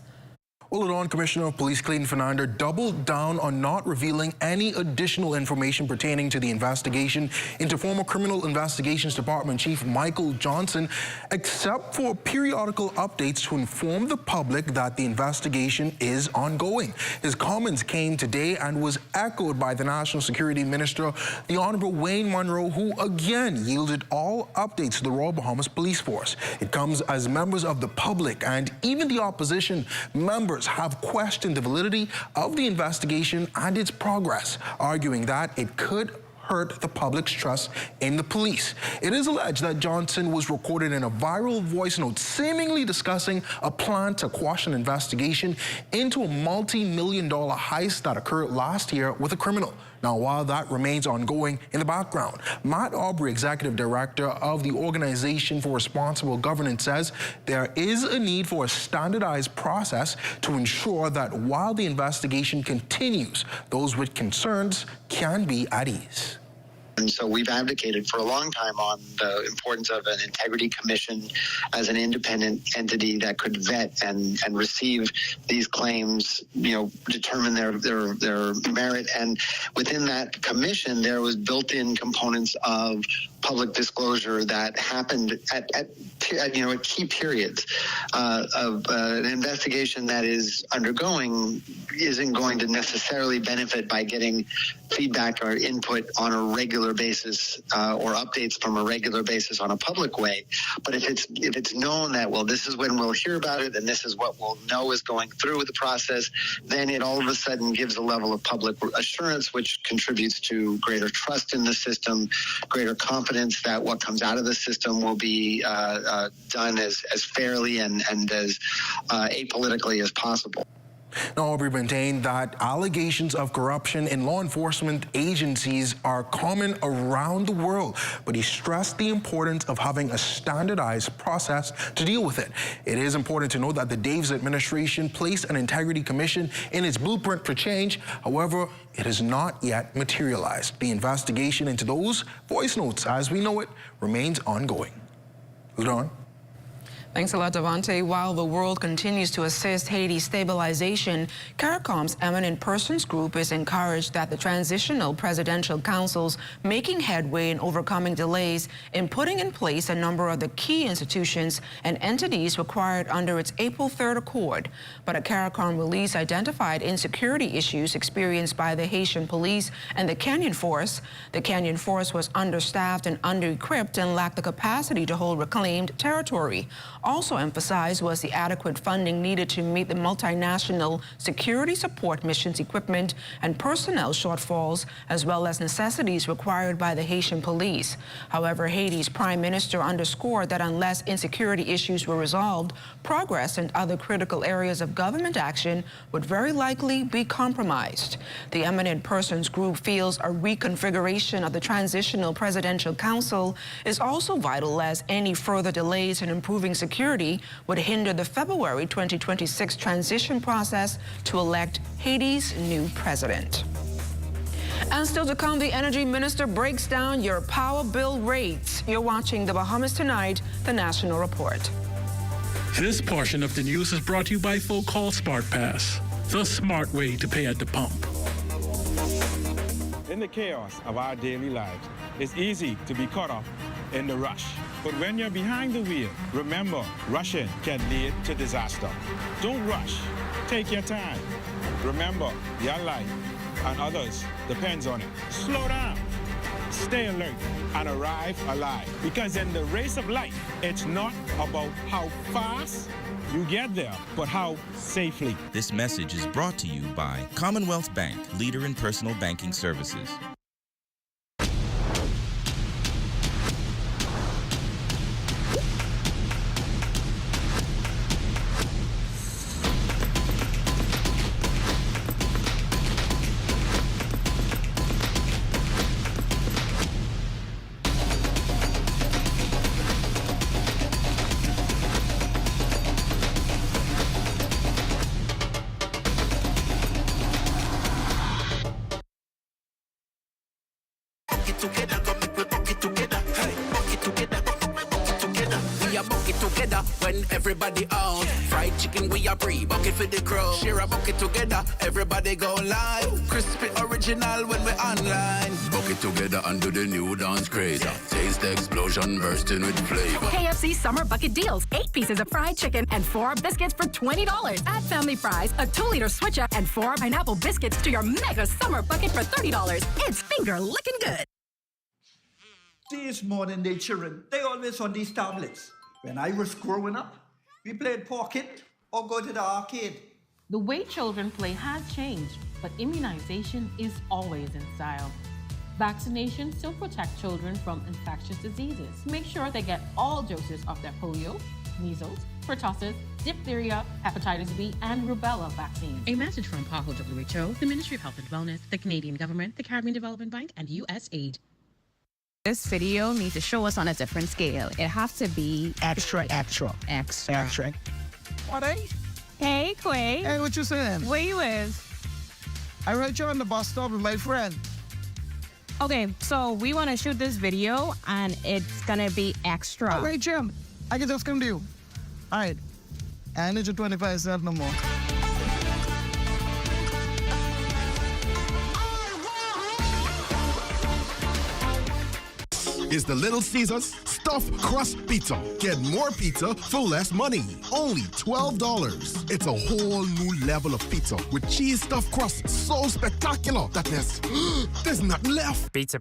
Well, Dawn, Commissioner of Police Clayton Fernandez doubled down on not revealing any additional information pertaining to the investigation into former Criminal Investigations Department Chief Michael Johnson, except for periodical updates to inform the public that the investigation is ongoing. His comments came today and was echoed by the National Security Minister, the Honorable Wayne Monroe, who again yielded all updates to the Royal Bahamas Police Force. It comes as members of the public and even the opposition members have questioned the validity of the investigation and its progress, arguing that it could hurt the public's trust in the police. It is alleged that Johnson was recorded in a viral voice note seemingly discussing a plan to quash an investigation into a multi-million-dollar heist that occurred last year with a criminal. Now, while that remains ongoing in the background, Matt Aubrey, Executive Director of the Organization for Responsible Governance, says there is a need for a standardized process to ensure that while the investigation continues, those with concerns can be at ease. And so we've advocated for a long time on the importance of an integrity commission as an independent entity that could vet and receive these claims, determine their merit. And within that commission, there was built-in components of public disclosure that happened at key periods of an investigation that is undergoing isn't going to necessarily benefit by getting feedback or input on a regular basis or updates from a regular basis on a public way. But if it's known that, well, this is when we'll hear about it and this is what we'll know is going through with the process, then it all of a sudden gives a level of public assurance, which contributes to greater trust in the system, greater confidence that what comes out of the system will be done as fairly and as apolitically as possible. Now, Aubrey maintained that allegations of corruption in law enforcement agencies are common around the world, but he stressed the importance of having a standardized process to deal with it. It is important to note that the Davis administration placed an integrity commission in its blueprint for change. However, it has not yet materialized. The investigation into those voice notes, as we know it, remains ongoing. Dawn. Thanks a lot, Devontae. While the world continues to assist Haiti's stabilization, CARICOM's Eminent Persons Group is encouraged that the Transitional Presidential Council's making headway in overcoming delays in putting in place a number of the key institutions and entities required under its April 3rd Accord. But a CARICOM release identified insecurity issues experienced by the Haitian police and the Kenyan force. The Kenyan force was understaffed and under-equipped and lacked the capacity to hold reclaimed territory. Also emphasized was the adequate funding needed to meet the multinational security support missions equipment and personnel shortfalls, as well as necessities required by the Haitian police. However, Haiti's prime minister underscored that unless insecurity issues were resolved, progress in other critical areas of government action would very likely be compromised. The Eminent Persons Group feels a reconfiguration of the Transitional Presidential Council is also vital, as any further delays in improving security security would hinder the February 2026 transition process to elect Haiti's new president. And still to come, the energy minister breaks down your power bill rates. You're watching the Bahamas Tonight, the National Report. This portion of the news is brought to you by Folk Call Smart Pass, the smart way to pay at the pump. In the chaos of our daily lives, it's easy to be caught up in the rush. But when you're behind the wheel, remember, rushing can lead to disaster. Don't rush. Take your time. Remember, your life and others depends on it. Slow down. Stay alert and arrive alive. Because in the race of life, it's not about how fast you get there, but how safely. This message is brought to you by Commonwealth Bank, leader in personal banking services. Everybody on fried chicken, we are pre-bucket for the crew. Share a bucket together, everybody go live. Crispy original when we're online. Bucket together under the new dance craze. Taste the explosion bursting with flavor. KFC Summer Bucket Deals. 8 pieces of fried chicken and 4 biscuits for $20. Add family fries, a 2-liter switcher, and 4 pineapple biscuits to your mega summer bucket for $30. It's finger licking good. These modern day children, they always on these tablets. When I was growing up, we played pocket or go to the arcade. The way children play has changed, but immunization is always in style. Vaccinations still protect children from infectious diseases. Make sure they get all doses of their polio, measles, pertussis, diphtheria, hepatitis B, and rubella vaccines. A message from PAHO WHO, the Ministry of Health and Wellness, the Canadian Government, the Caribbean Development Bank, and USAID. This video needs to show us on a different scale. It has to be extra. What, eh? Hey, Quay. Hey, what you saying? Where you is? I read you on the bus stop with my friend. Okay, so we want to shoot this video, and it's gonna be extra. All right, Jim. I can just come to you. All right. I need your 25 cents no more. Is the Little Caesars Stuffed Crust Pizza. Get more pizza for less money. Only $12. It's a whole new level of pizza with cheese stuffed crust so spectacular that there's nothing left. Pizza.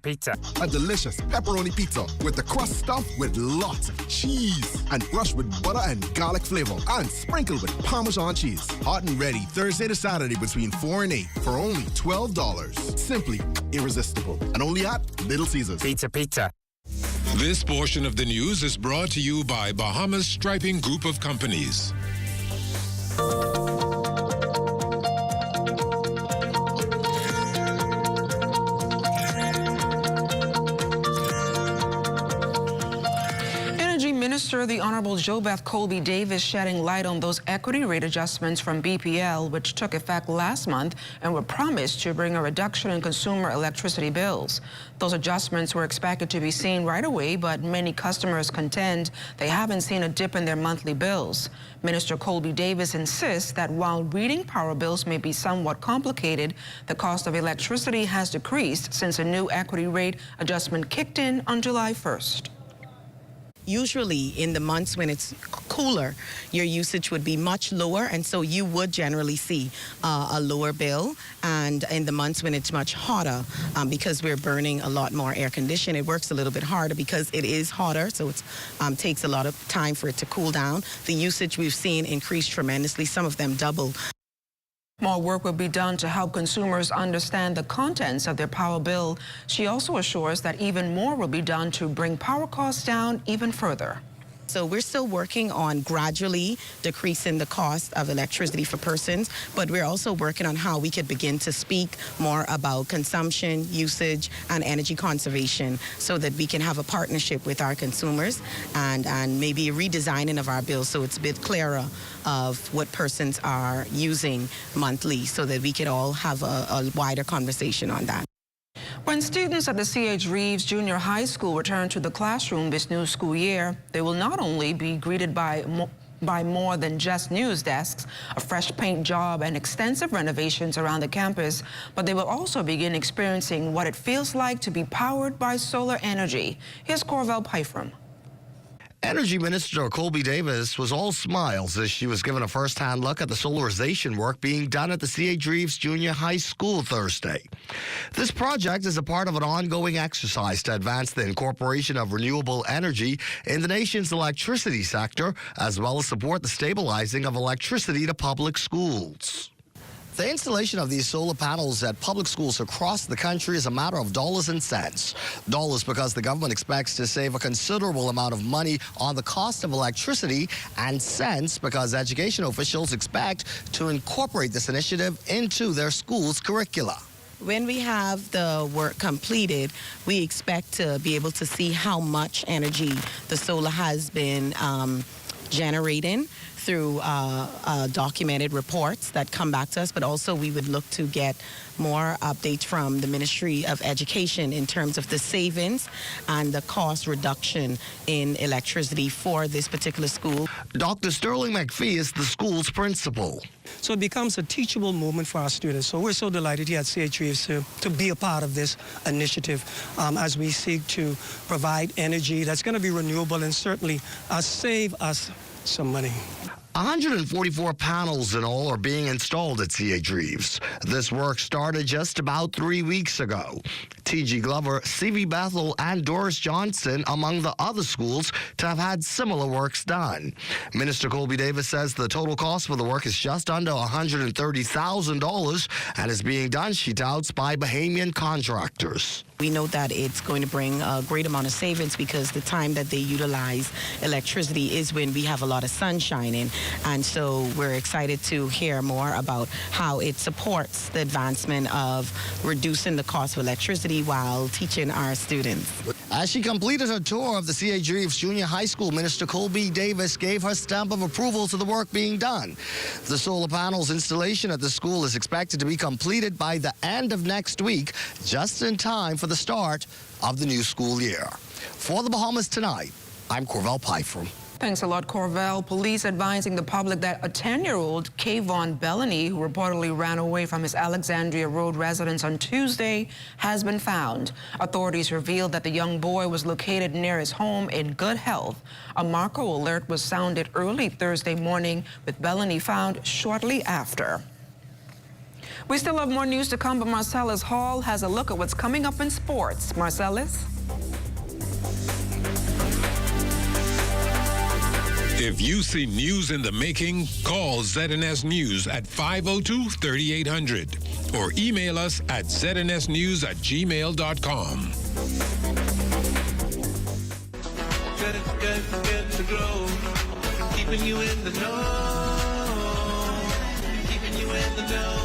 A delicious pepperoni pizza with the crust stuffed with lots of cheese and brushed with butter and garlic flavor and sprinkled with Parmesan cheese. Hot and ready Thursday to Saturday between 4 and 8 for only $12. Simply irresistible. And only at Little Caesars. Pizza. This portion of the news is brought to you by Bahamas Striping Group of Companies. Minister, the Honorable JoBeth Colby Davis, shedding light on those equity rate adjustments from BPL, which took effect last month and were promised to bring a reduction in consumer electricity bills. Those adjustments were expected to be seen right away, but many customers contend they haven't seen a dip in their monthly bills. Minister Colby Davis insists that while reading power bills may be somewhat complicated, the cost of electricity has decreased since a new equity rate adjustment kicked in on July 1st. Usually in the months when it's cooler, your usage would be much lower, and so you would generally see a lower bill. And in the months when it's much hotter, because we're burning a lot more air conditioning, it works a little bit harder because it is hotter, so it takes a lot of time for it to cool down. The usage we've seen increase tremendously, some of them double. More work will be done to help consumers understand the contents of their power bill. She also assures that even more will be done to bring power costs down even further. So we're still working on gradually decreasing the cost of electricity for persons, but we're also working on how we could begin to speak more about consumption, usage, and energy conservation so that we can have a partnership with our consumers and maybe a redesigning of our bills so it's a bit clearer of what persons are using monthly so that we could all have a wider conversation on that. When students at the C.H. Reeves Junior High School return to the classroom this new school year, they will not only be greeted by more than just news desks, a fresh paint job, and extensive renovations around the campus, but they will also begin experiencing what it feels like to be powered by solar energy. Here's Corvell Pyfram. Energy Minister Colby Davis was all smiles as she was given a first-hand look at the solarization work being done at the C.H. Reeves Junior High School Thursday. This project is a part of an ongoing exercise to advance the incorporation of renewable energy in the nation's electricity sector, as well as support the stabilizing of electricity to public schools. The installation of these solar panels at public schools across the country is a matter of dollars and cents. Dollars because the government expects to save a considerable amount of money on the cost of electricity, and cents because education officials expect to incorporate this initiative into their schools' curricula. When we have the work completed, we expect to be able to see how much energy the solar has been generating through documented reports that come back to us, but also we would look to get more updates from the Ministry of Education in terms of the savings and the cost reduction in electricity for this particular school. Dr. Sterling McPhee is the school's principal. So it becomes a teachable moment for our students. So we're so delighted here at C.H. Reeves to be a part of this initiative as we seek to provide energy that's going to be renewable and certainly save us some money. 144 panels in all are being installed at C.H. Reeves. This work started just about 3 weeks ago. T.G. Glover, C.V. Bethel, and Doris Johnson among the other schools to have had similar works done. Minister Colby Davis says the total cost for the work is just under $130,000 and is being done, she touts, by Bahamian contractors. We know that it's going to bring a great amount of savings because the time that they utilize electricity is when we have a lot of sun shining. And so we're excited to hear more about how it supports the advancement of reducing the cost of electricity while teaching our students. As she completed her tour of the C.H. Reeves Junior High School, Minister Colby Davis gave her stamp of approval to the work being done. The solar panels installation at the school is expected to be completed by the end of next week, just in time for the start of the new school year. For the Bahamas Tonight, I'm Corvell Pyfram. Thanks a lot, Corvell. Police advising the public that a 10-year-old Kayvon Bellany, who reportedly ran away from his Alexandria Road residence on Tuesday, has been found. Authorities revealed that the young boy was located near his home in good health. A Marco alert was sounded early Thursday morning, with Bellany found shortly after. We still have more news to come, but Marcellus Hall has a look at what's coming up in sports. Marcellus? If you see news in the making, call ZNS News at 502-3800 or email us at znsnews@gmail.com. Good to grow, keeping you in the know, keeping you in the know.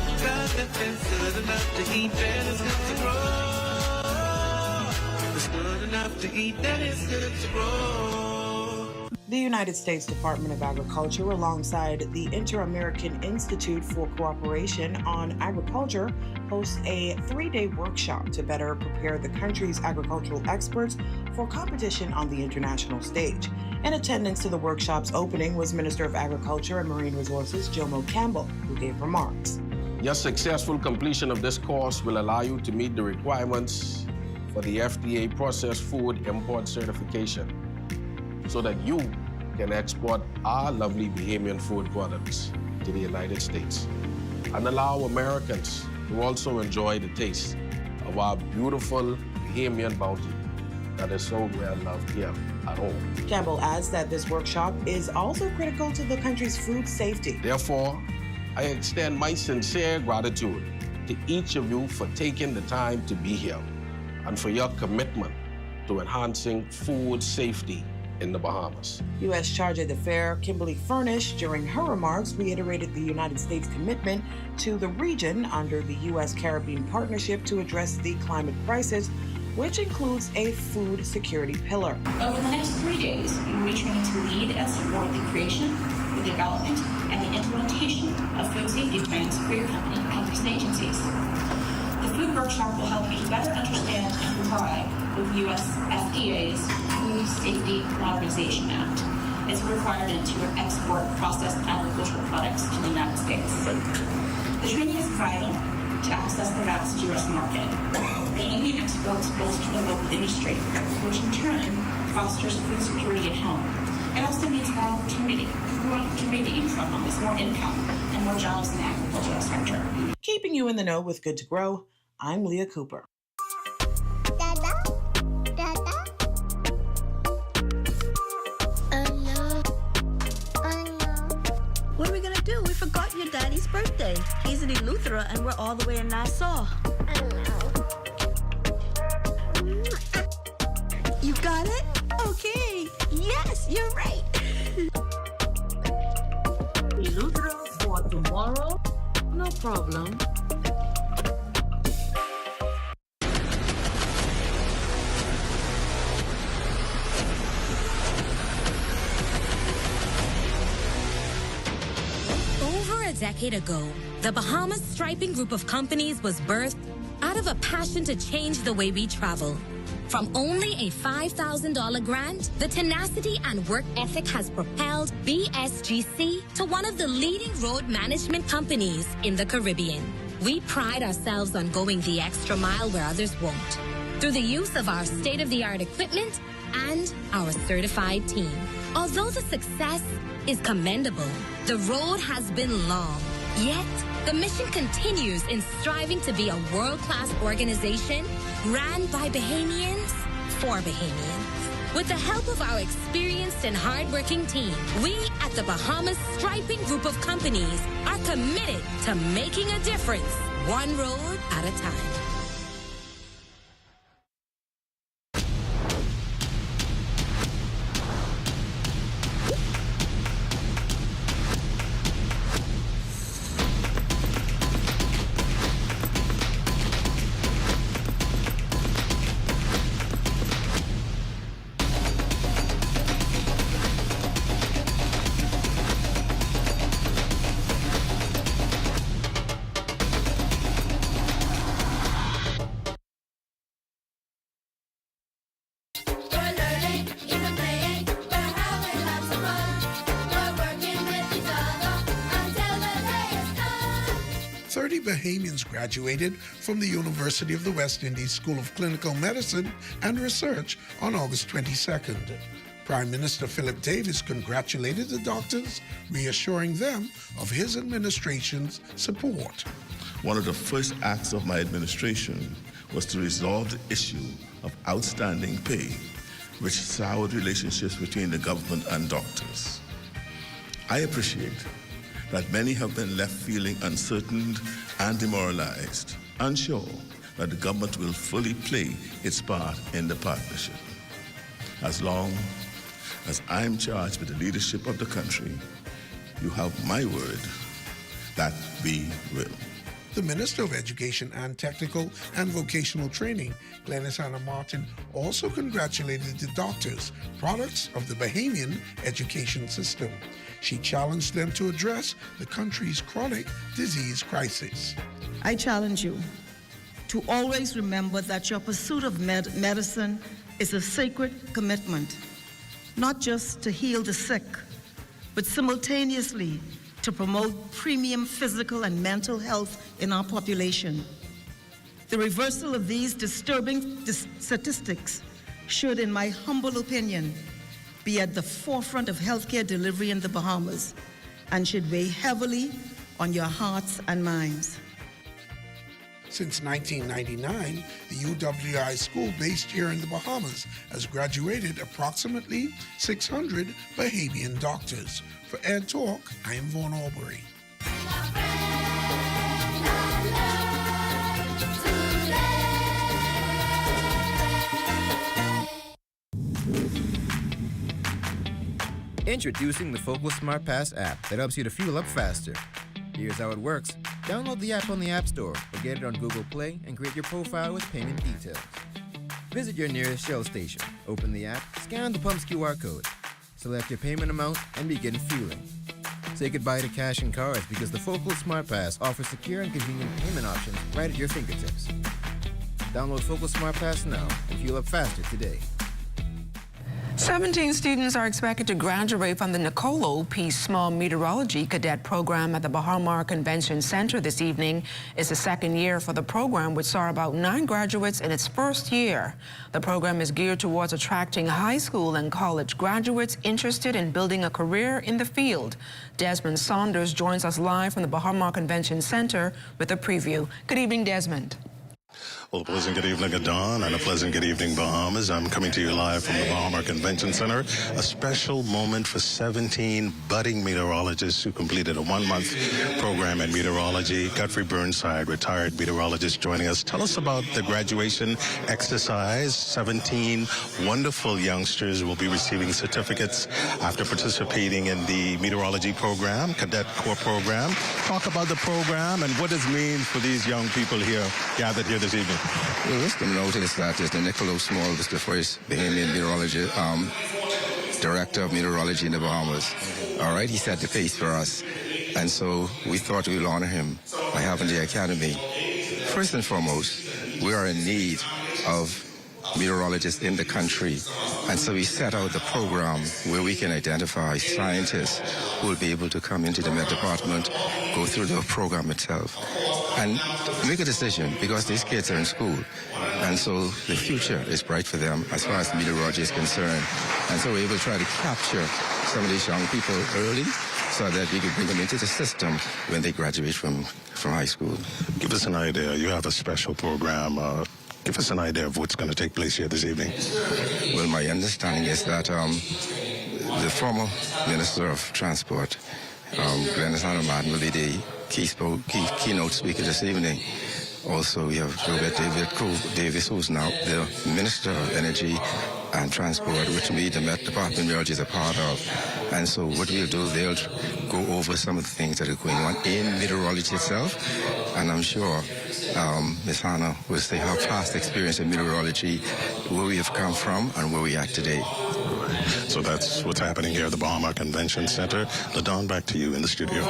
It's good enough to eat, then it's good to grow. It's good enough to eat, then it's good to grow. The United States Department of Agriculture, alongside the Inter-American Institute for Cooperation on Agriculture, hosts a 3-day workshop to better prepare the country's agricultural experts for competition on the international stage. In attendance to the workshop's opening was Minister of Agriculture and Marine Resources Jomo Campbell, who gave remarks. Your successful completion of this course will allow you to meet the requirements for the FDA Processed Food Import Certification, so that you can export our lovely Bahamian food products to the United States and allow Americans to also enjoy the taste of our beautiful Bahamian bounty that is so well loved here at home. Campbell adds that this workshop is also critical to the country's food safety. Therefore, I extend my sincere gratitude to each of you for taking the time to be here and for your commitment to enhancing food safety in the Bahamas. U.S. Charge d'Affaires Kimberly Furnish, during her remarks, reiterated the United States' commitment to the region under the U.S. Caribbean Partnership to address the climate crisis, which includes a food security pillar. Over the next 3 days, we will be training to lead and support the creation, the development, and the implementation of food safety plans for your company and its agencies. The food workshop will help you to better understand and comply with U.S. FDA's Food Safety Modernization Act. It's a requirement to export processed agricultural products to the United States. The training is vital to access the vast U.S. market. Bringing exports bolster the local industry, which in turn fosters food security at home. It also means more opportunity to income, more income, and more jobs in the agricultural sector. Keeping you in the know with Good to Grow, I'm Leah Cooper. What are we gonna do? We forgot your daddy's birthday. He's in Eleuthera and we're all the way in Nassau. You got it? Okay. Yes, you're right. Eleuthera for tomorrow? No problem. Over a decade ago, the Bahamas Striping group of companies was birthed out of a passion to change the way we travel. From only a $5,000 grant, the tenacity and work ethic has propelled BSGC to one of the leading road management companies in the Caribbean. We pride ourselves on going the extra mile where others won't, through the use of our state-of-the-art equipment and our certified team. Although the success is commendable, the road has been long. Yet, the mission continues in striving to be a world-class organization ran by Bahamians for Bahamians. With the help of our experienced and hardworking team, we at the Bahamas Striping group of companies are committed to making a difference, one road at a time. Bahamians graduated from the University of the West Indies School of Clinical Medicine and Research on August 22nd. Prime Minister Philip Davis congratulated the doctors, reassuring them of his administration's support. One of the first acts of my administration was to resolve the issue of outstanding pay, which soured relationships between the government and doctors. I appreciate that many have been left feeling uncertain and demoralized, unsure that the government will fully play its part in the partnership. As long as I'm charged with the leadership of the country, you have my word that we will. The Minister of Education and Technical and Vocational Training, Glenys Anna Martin, also congratulated the doctors, products of the Bahamian education system. She challenged them to address the country's chronic disease crisis. I challenge you to always remember that your pursuit of medicine is a sacred commitment, not just to heal the sick, but simultaneously to promote premium physical and mental health in our population. The reversal of these disturbing statistics should, in my humble opinion, be at the forefront of healthcare delivery in the Bahamas and should weigh heavily on your hearts and minds. Since 1999, the UWI school based here in the Bahamas has graduated approximately 600 Bahamian doctors. For Ed Talk, I am Vaughn Albury. Introducing the Focal Smart Pass app that helps you to fuel up faster. Here's how it works. Download the app on the App Store or get it on Google Play and create your profile with payment details. Visit your nearest Shell station, open the app, scan the pump's QR code, select your payment amount, and begin fueling. Say goodbye to cash and cards because the Focal Smart Pass offers secure and convenient payment options right at your fingertips. Download Focal Smart Pass now and fuel up faster today. 17 students are expected to graduate from the Nicolo P. Small Meteorology Cadet Program at the Bahamas Convention Center this evening. It's the second year for the program, which saw about 9 graduates in its first year. The program is geared towards attracting high school and college graduates interested in building a career in the field. Desmond Saunders joins us live from the Bahamas Convention Center with a preview. Good evening, Desmond. Well, a pleasant good evening, Adon, and a pleasant good evening, Bahamas. I'm coming to you live from the Bahamas Convention Center. A special moment for 17 budding meteorologists who completed a 1-month program in meteorology. Godfrey Burnside, retired meteorologist, joining us. Tell us about the graduation exercise. 17 wonderful youngsters will be receiving certificates after participating in the meteorology program, cadet corps program. Talk about the program and what it means for these young people here gathered here this evening. Well, let's notice that the Nicolo Small was the first Bahamian meteorology director of meteorology in the Bahamas. All right, he set the pace for us, and so we thought we would honor him by having the academy. First and foremost, we are in need of meteorologists in the country, and so we set out the program where we can identify scientists who will be able to come into the Met Department, go through the program itself, and make a decision, because these kids are in school, and so the future is bright for them as far as meteorology is concerned. And so we're able to try to capture some of these young people early so that we can bring them into the system when they graduate from high school. Give us an idea. You have a special program. Give us an idea of what's going to take place here this evening. Well, my understanding is that the former Minister of Transport, Glennis Hanneman, will be the keynote speaker this evening. Also, we have Robert Davis, who's now the Minister of Energy and Transport, which we, the Met Department of Meteorology, is a part of. And so what we'll do, they'll go over some of the things that are going on in meteorology itself. And I'm sure Ms. Hannah will say her past experience in meteorology, where we have come from and where we are today. So that's what's happening here at the Bahamas Convention Center. LaDon, back to you in the studio.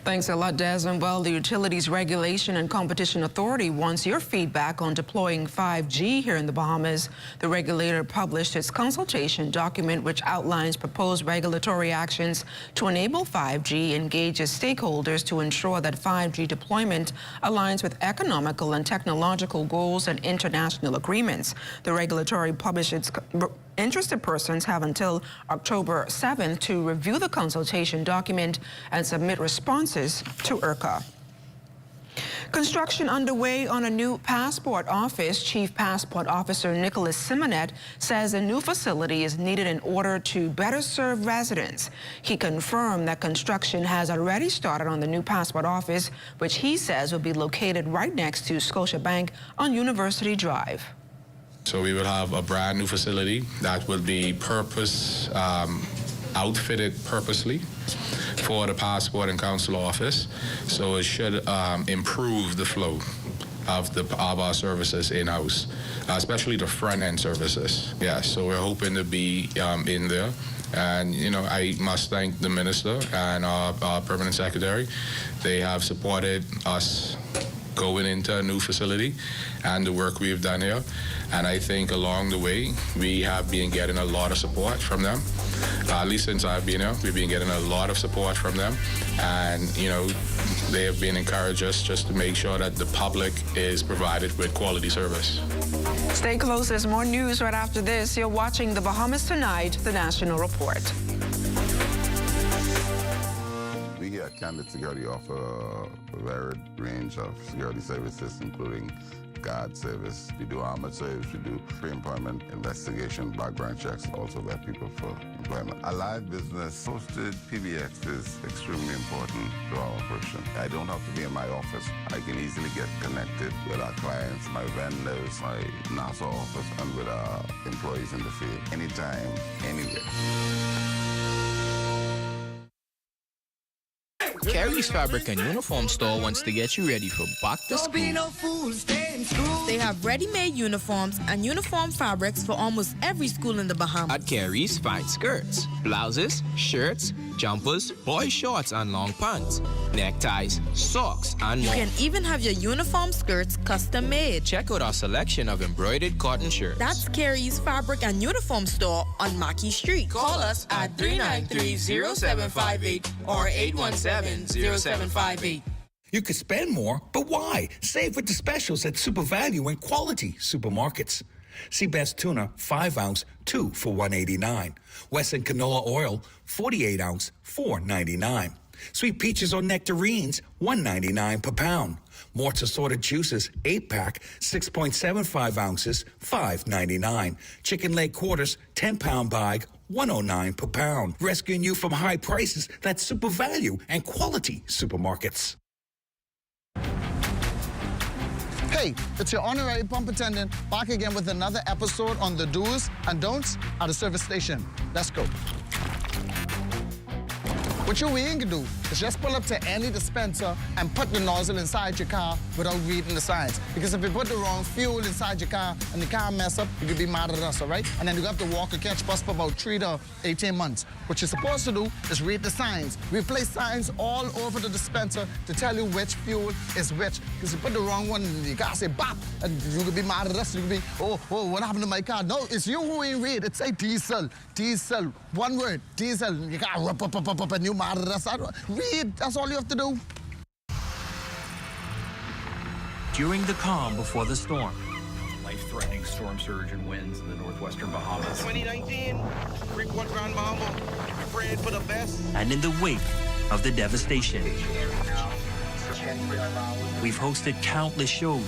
Thanks a lot, Desmond. Well, the Utilities Regulation and Competition Authority wants your feedback on deploying 5G here in the Bahamas. The regulator published its consultation document, which outlines proposed regulatory actions to enable 5G, engages stakeholders to ensure that 5G deployment aligns with economical and technological goals and international agreements. The regulatory published its Interested persons have until October 7th to review the consultation document and submit responses to IRCA. Construction underway on a new passport office. Chief Passport Officer Nicholas Simonet says a new facility is needed in order to better serve residents. He confirmed that construction has already started on the new passport office, which he says will be located right next to Scotiabank on University Drive. So we will have a brand new facility that will be outfitted purposely for the passport and consular office. So it should improve the flow of our services in-house, especially the front-end services. Yeah, so we're hoping to be in there. And, you know, I must thank the minister and our permanent secretary. They have supported us going into a new facility and the work we've done here. And I think along the way, we have been getting a lot of support from them. At least since I've been here, we've been getting a lot of support from them. And, you know, they have been encouraged us just to make sure that the public is provided with quality service. Stay close, there's more news right after this. You're watching the Bahamas Tonight, the National Report. We here at Candid Security offer a varied range of security services, including guard service, we do armored service, we do pre-employment investigation, background checks, also vet people for employment. A live business hosted PBX is extremely important to our operation. I don't have to be in my office. I can easily get connected with our clients, my vendors, my NASA office, and with our employees in the field, anytime, anywhere. Carey's Fabric and Uniform Store wants to get you ready for back to school. They have ready-made uniforms and uniform fabrics for almost every school in the Bahamas. At Carey's, find skirts, blouses, shirts, jumpers, boy shorts and long pants, neckties, socks, and You more. can even have your uniform skirts custom made. Check out our selection of embroidered cotton shirts. That's Carey's Fabric and Uniform Store on Mackey Street. Call us at 393-0758 or 817-0758. You could spend more, but why? Save with the specials at Super Value and Quality Supermarkets. See Best Tuna, 5-ounce, 2 for $1.89. Wesson Canola Oil, 48-ounce, $4.99. Sweet Peaches or Nectarines, $1.99 per pound. Mort's Assorted Juices, 8-pack, 6.75 ounces, $5.99. Chicken Leg Quarters, 10-pound bag, $1.09 per pound. Rescuing you from high prices, that's Super Value and Quality Supermarkets. Hey, it's your honorary pump attendant back again with another episode on the do's and don'ts at a service station. Let's go. What you ain't gonna do is just pull up to any dispenser and put the nozzle inside your car without reading the signs. Because if you put the wrong fuel inside your car and the car mess up, you could be mad at us, all right? And then you have to walk or catch bus for about 3 to 18 months. What you're supposed to do is read the signs. We place signs all over the dispenser to tell you which fuel is which. Because you put the wrong one in your car, say bop, and you could be mad at us. You could be, oh, what happened to my car? No, it's you who ain't read. It say diesel, diesel, one word, diesel. You got up, and you mad at us. Read, that's all you have to do. During the calm before the storm. Life-threatening storm surge and winds in the northwestern Bahamas. 2019, Freeport Grand Bahama, praying for the best. And in the wake of the devastation. We've hosted countless shows.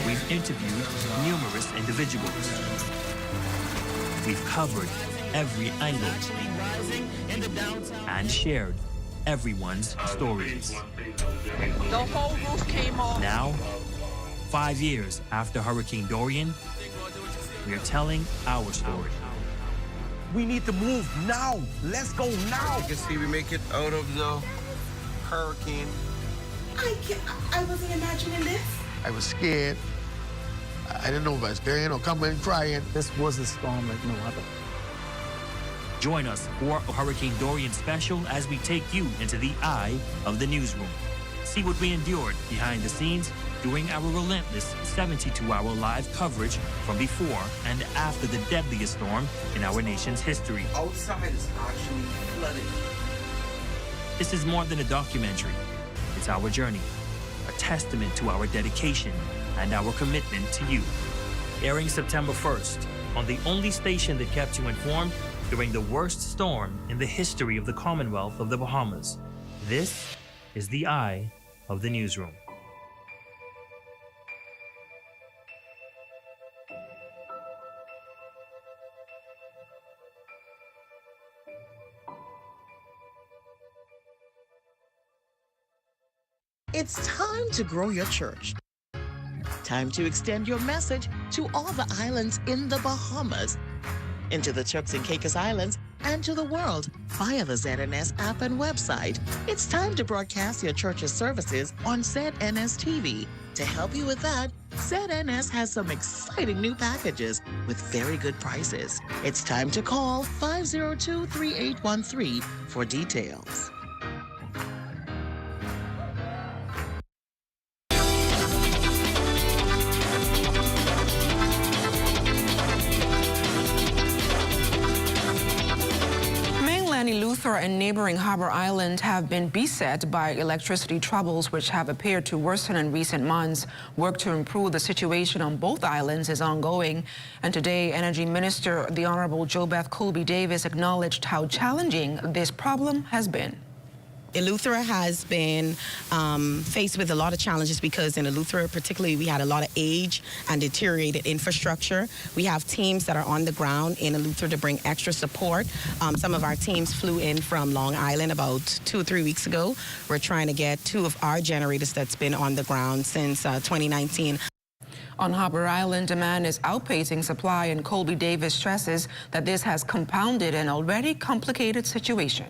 We've interviewed numerous individuals. We've covered every angle and shared everyone's stories. The whole roof came off. Now, 5 years after Hurricane Dorian, we are telling our story. We need to move now. Let's go now. You can see we make it out of the hurricane. I wasn't imagining this. I was scared. I didn't know if I was scared or coming crying. This was a storm like no other. Join us for a Hurricane Dorian special as we take you into the eye of the newsroom. See what we endured behind the scenes during our relentless 72-hour live coverage from before and after the deadliest storm in our nation's history. Outside is actually flooding. This is more than a documentary. It's our journey, a testament to our dedication and our commitment to you. Airing September 1st on the only station that kept you informed during the worst storm in the history of the Commonwealth of the Bahamas. This is the eye of the newsroom. It's time to grow your church. Time to extend your message to all the islands in the Bahamas, into the Turks and Caicos Islands, and to the world via the ZNS app and website. It's time to broadcast your church's services on ZNS TV. To help you with that, ZNS has some exciting new packages with very good prices. It's time to call 502-3813 for details. Eleuthera and neighboring Harbor Island have been beset by electricity troubles which have appeared to worsen in recent months. Work to improve the situation on both islands is ongoing. And today, Energy Minister, the Honorable JoBeth Colby Davis, acknowledged how challenging this problem has been. Eleuthera has been faced with a lot of challenges because in Eleuthera particularly we had a lot of age and deteriorated infrastructure. We have teams that are on the ground in Eleuthera to bring extra support. Some of our teams flew in from Long Island about 2 or 3 weeks ago. We're trying to get 2 of our generators that's been on the ground since 2019. On Harbor Island, demand is outpacing supply, and Colby Davis stresses that this has compounded an already complicated situation.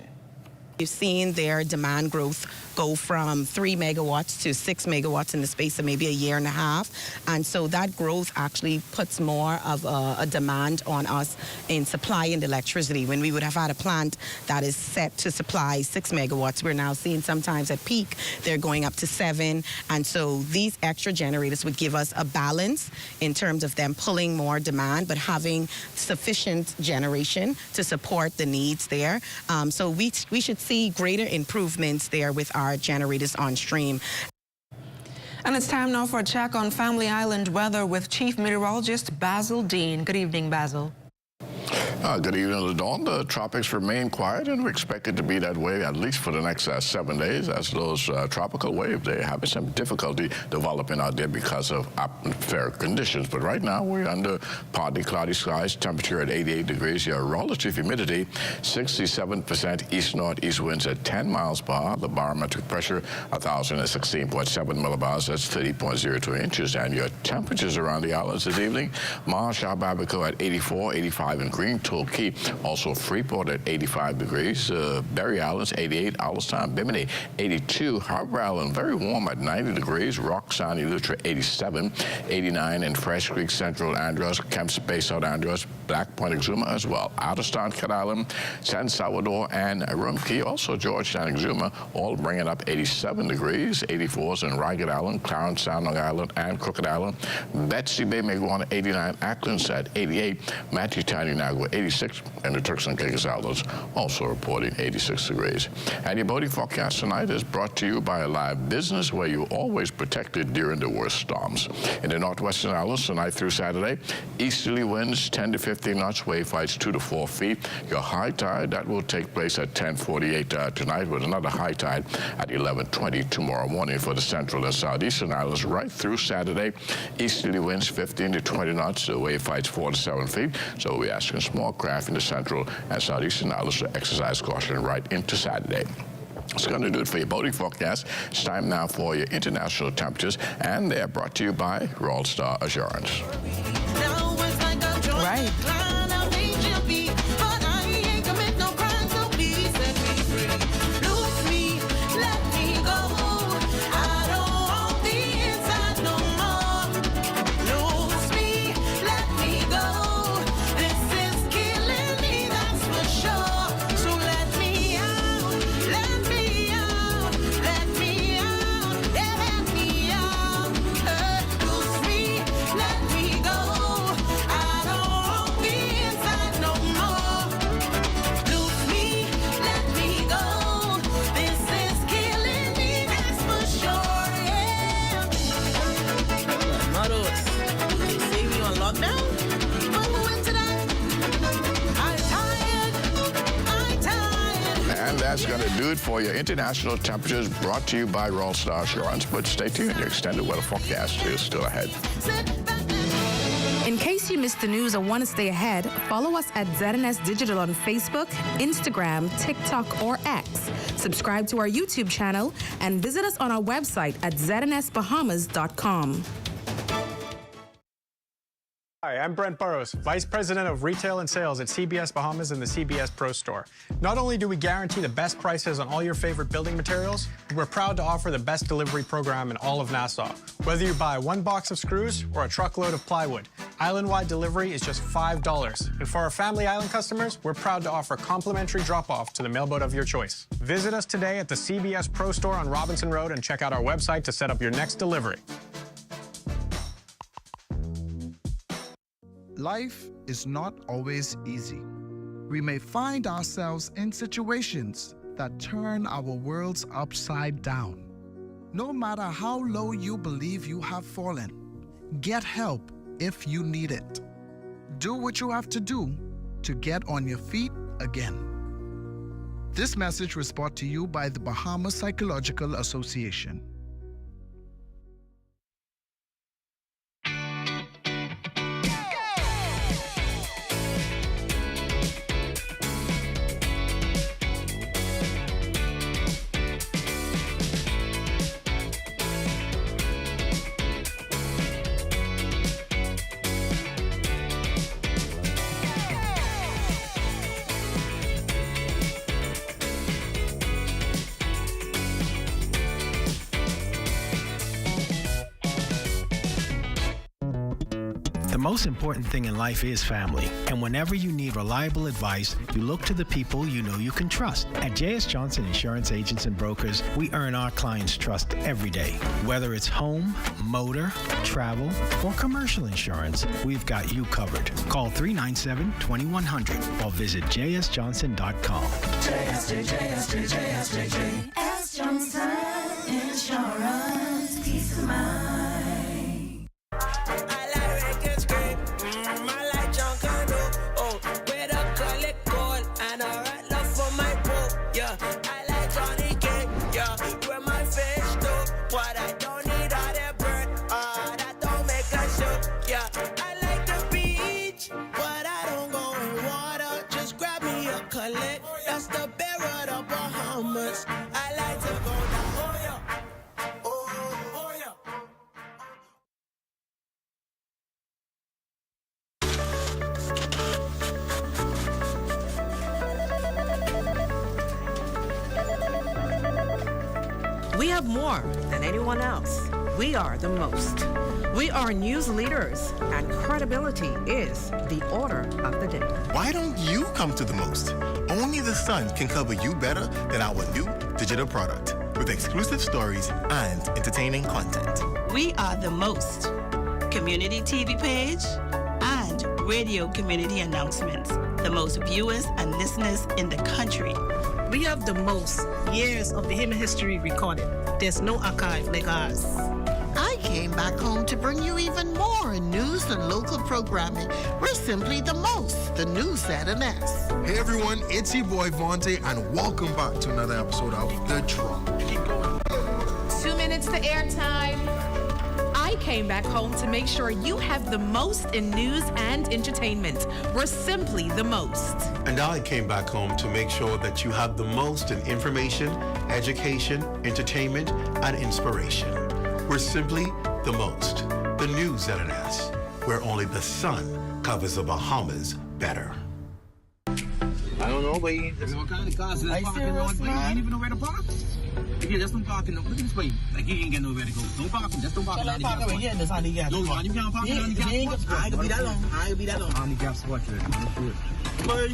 You've seen their demand growth go from 3 megawatts to 6 megawatts in the space of maybe a year and a half. And so that growth actually puts more of a demand on us in supplying the electricity. When we would have had a plant that is set to supply 6 megawatts, we're now seeing sometimes at peak, they're going up to 7. And so these extra generators would give us a balance in terms of them pulling more demand, but having sufficient generation to support the needs there. So we should see greater improvements there with our generators on stream. And it's time now for a check on Family Island weather with Chief Meteorologist Basil Dean. Good evening, Basil. Good evening, LaDawn. The tropics remain quiet, and we expect it to be that way at least for the next 7 days, as those tropical waves, they're having some difficulty developing out there because of atmospheric conditions. But right now, we're under partly cloudy skies, temperature at 88 degrees. Your relative humidity, 67%, east-northeast winds at 10 miles per hour. The barometric pressure, 1,016.7 millibars. That's 30.02 inches. And your temperatures around the islands this evening, Marshall, Babaco at 84, 85 in Green, Key, also Freeport at 85 degrees, Berry Islands 88, Allenstown, Bimini 82, Harbor Island very warm at 90 degrees, Rock Sound, Eleuthera 87, 89 in Fresh Creek, Central Andros, Kemps Bay, South Andros, Black Point, Exuma as well. Out of Town, Cat Island, San Salvador, and Rum Key, also Georgetown, Exuma, all bringing up 87 degrees, 84s in Ragged Island, Clarence Sound, Long Island, and Crooked Island. Betsy Bay may go on at 89, Acklands at 88, Matthew Town, Unagua 86, and the Turks and Caicos Islands also reporting 86 degrees. And your boating forecast tonight is brought to you by a live business where you're always protected during the worst storms. In the northwestern islands tonight through Saturday, easterly winds 10 to 15 knots, wave heights 2 to 4 feet. Your high tide, that will take place at 10:48 tonight, with another high tide at 11:20 tomorrow morning for the central and southeastern islands right through Saturday. Easterly winds 15 to 20 knots, the wave heights 4 to 7 feet. So we're asking small craft in the central and southeastern islands to exercise caution right into Saturday. It's going to do it for your boating forecast. It's time now for your international temperatures, and they're brought to you by Royal Star Assurance. Right. That's going to do it for your international temperatures, brought to you by Royal Star Assurance. But stay tuned, your extended weather forecast is still ahead. In case you missed the news or want to stay ahead, follow us at ZNS Digital on Facebook, Instagram, TikTok, or X. Subscribe to our YouTube channel and visit us on our website at znsbahamas.com. Hi, I'm Brent Burrows, Vice President of Retail and Sales at CBS Bahamas and the CBS Pro Store. Not only do we guarantee the best prices on all your favorite building materials, but we're proud to offer the best delivery program in all of Nassau. Whether you buy 1 box of screws or a truckload of plywood, island-wide delivery is just $5. And for our Family Island customers, we're proud to offer complimentary drop-off to the mailboat of your choice. Visit us today at the CBS Pro Store on Robinson Road and check out our website to set up your next delivery. Life is not always easy. We may find ourselves in situations that turn our worlds upside down. No matter how low you believe you have fallen, get help if you need it. Do what you have to do to get on your feet again. This message was brought to you by the Bahamas Psychological Association. most important thing in life is family. And whenever you need reliable advice, you look to the people you know you can trust. At J.S. Johnson Insurance Agents and Brokers, we earn our clients' trust every day. Whether it's home, motor, travel, or commercial insurance, we've got you covered. Call 397-2100 or visit jsjohnson.com. JS Johnson Insurance, peace of mind. I like records scrape, I like junk and do. Oh, where the collect gold and a right love for my boat. Yeah, I like Johnny Cake. Yeah, where my fish do. What I don't need all that bird. That don't make a show. Yeah, I like the beach, but I don't go in water. Just grab me a collect. That's the bear of the Bahamas. I like to go down. Oh yeah. Oh yeah. We have more than anyone else. We are the most. We are news leaders, and credibility is the order of the day. Why don't you come to the most? Only the Sun can cover you better than our new digital product with exclusive stories and entertaining content. We are the most. Community TV page and radio community announcements. The most viewers and listeners in the country. We have the most years of the human history recorded. There's no archive like ours. I came back home to bring you even more in news and local programming. We're simply the most, the new ZNS. Hey everyone, it's your boy Vontae, and welcome back to another episode of The Drop. 2 minutes to airtime. I came back home to make sure you have the most in news and entertainment. We're simply the most. And I came back home to make sure that you have the most in information, education, entertainment, and inspiration. We're simply the most. The new ZNS, where only the sun covers the Bahamas better. I don't know, but what kind of cars is this parking lot? You ain't even know where to park. Again, just don't park in the, look at this way. Like, you ain't get nowhere to go. Don't park him. Just don't park in the handicap spot. Yeah, that's handicap. No, man, you can't park in the handicap spot. I ain't gonna be that long. I ain't gonna be that long. Handicap spot, let's do it. Boy,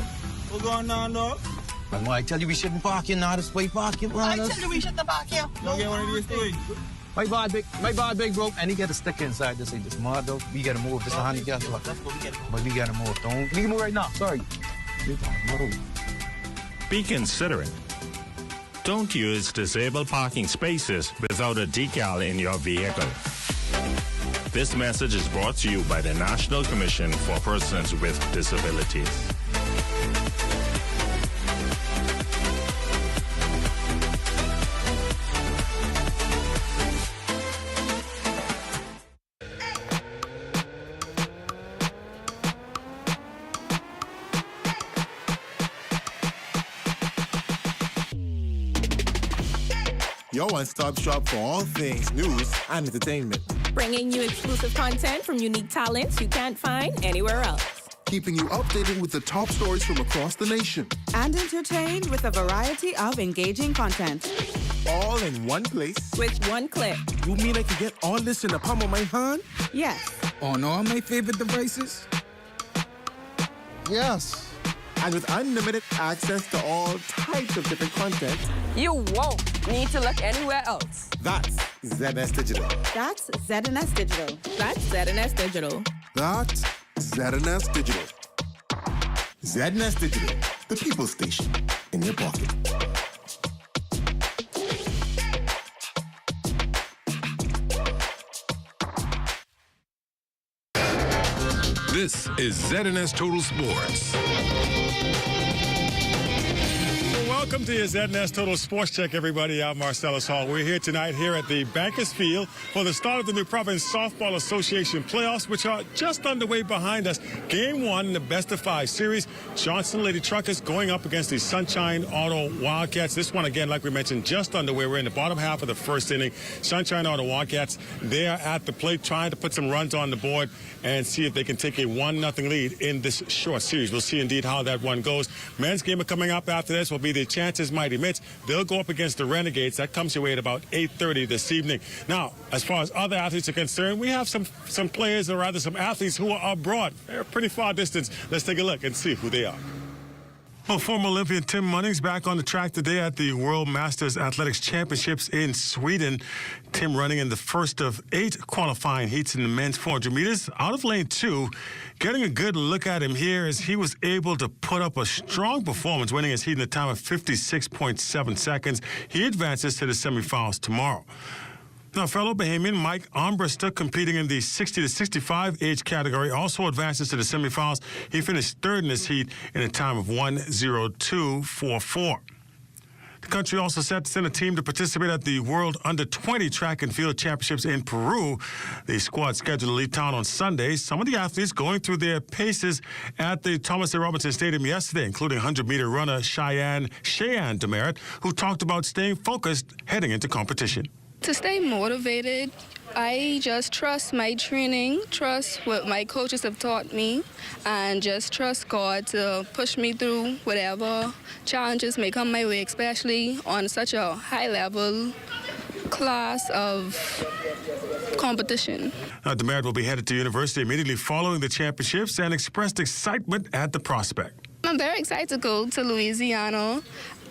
what's going on, dog? Man, I tell you we shouldn't park here now. This way park it, man. I tell you we shouldn't park here. Don't get one of these things. My bad big bro, and he got a sticker inside this. This mud though. We gotta move. This is a handicap spot. Let's go. But we gotta move. We can move right now. Sorry. Be considerate. Don't use disabled parking spaces without a decal in your vehicle. This message is brought to you by the National Commission for Persons with Disabilities. Your one-stop shop for all things news and entertainment. Bringing you exclusive content from unique talents you can't find anywhere else. Keeping you updated with the top stories from across the nation. And entertained with a variety of engaging content. All in one place. With one click. You mean I can get all this in the palm of my hand? Yes. On all my favorite devices? Yes. And with unlimited access to all types of different content. You won't need to look anywhere else. That's ZNS Digital. That's ZNS Digital. That's ZNS Digital. That's ZNS Digital. ZNS Digital, the people station in your pocket. This is ZNS Total Sports. Welcome to your ZNS Total Sports Check, everybody. I'm Marcellus Hall. We're here tonight here at the Bankers Field for the start of the New Providence Softball Association playoffs, which are just underway behind us. Game 1 in the best-of-5 series. Johnson Lady Truckers going up against the Sunshine Auto Wildcats. This one, again, like we mentioned, just underway. We're in the bottom half of the first inning. Sunshine Auto Wildcats, they are at the plate trying to put some runs on the board and see if they can take a 1-0 lead in this short series. We'll see indeed how that one goes. Men's game coming up after this will be the Chances Mighty Mitts. They'll go up against the Renegades. That comes your way at about 8:30 this evening. Now, as far as other athletes are concerned, we have some players, or rather some athletes who are abroad. They're a pretty far distance. Let's take a look and see who they are. Well, former Olympian Tim Munnings back on the track today at the World Masters Athletics Championships in Sweden. Tim running in the first of 8 qualifying heats in the men's 400 meters out of lane 2. Getting a good look at him here as he was able to put up a strong performance, winning his heat in a time of 56.7 seconds. He advances to the semifinals tomorrow. Now, fellow Bahamian Mike Armbruster, competing in the 60 to 65 age category, also advances to the semifinals. He finished 3rd in this heat in a time of 1:02.44. The country also set to send a team to participate at the World Under-20 Track and Field Championships in Peru. The squad scheduled to leave town on Sunday. Some of the athletes going through their paces at the Thomas A. Robinson Stadium yesterday, including 100-meter runner Cheyenne Demerit, who talked about staying focused heading into competition. To stay motivated, I just trust my training, trust what my coaches have taught me, and just trust God to push me through whatever challenges may come my way, especially on such a high-level class of competition. Demerit will be headed to university immediately following the championships and expressed excitement at the prospect. I'm very excited to go to Louisiana.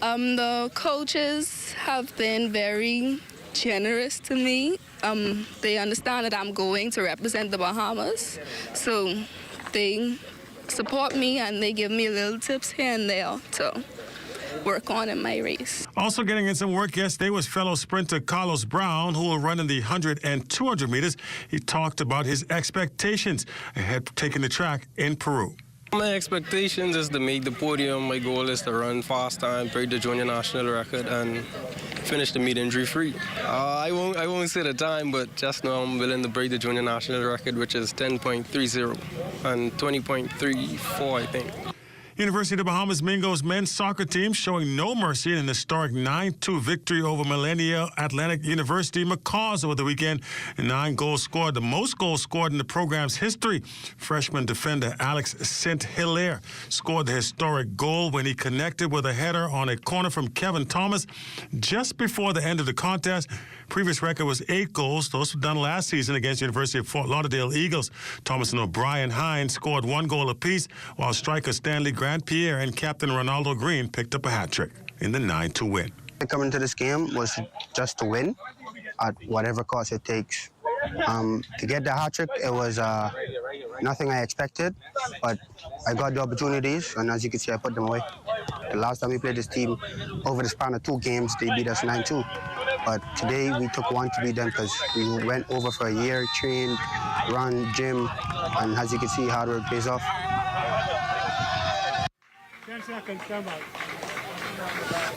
The coaches have been very generous to me. They understand that I'm going to represent the Bahamas, so they support me and they give me little tips here and there to work on in my race. Also getting in some work yesterday was fellow sprinter Carlos Brown, who will run in the 100 and 200 meters. He talked about his expectations ahead of taking the track in Peru. My expectations is to make the podium. My goal is to run fast and break the junior national record and finish the meet injury-free. I won't say the time, but just know I'm willing to break the junior national record, which is 10.30 and 20.34, I think. University of the Bahamas Mingo's men's soccer team showing no mercy in an historic 9-2 victory over Millennium Atlantic University Macaws over the weekend. 9 goals scored, the most goals scored in the program's history. Freshman defender Alex Saint-Hilaire scored the historic goal when he connected with a header on a corner from Kevin Thomas just before the end of the contest. Previous record was 8 goals. Those were done last season against University of Fort Lauderdale Eagles. Thomas and O'Brien Hines scored 1 goal apiece, while striker Stanley Grant-Pierre and captain Ronaldo Green picked up a hat-trick in the 9-2 win. Coming to this game was just to win at whatever cost it takes. To get the hat-trick, it was nothing I expected, but I got the opportunities, and as you can see, I put them away. The last time we played this team, over the span of 2 games, they beat us 9-2. But today, we took 1 to beat them because we went over for a year, trained, run, gym, and as you can see, hard work pays off.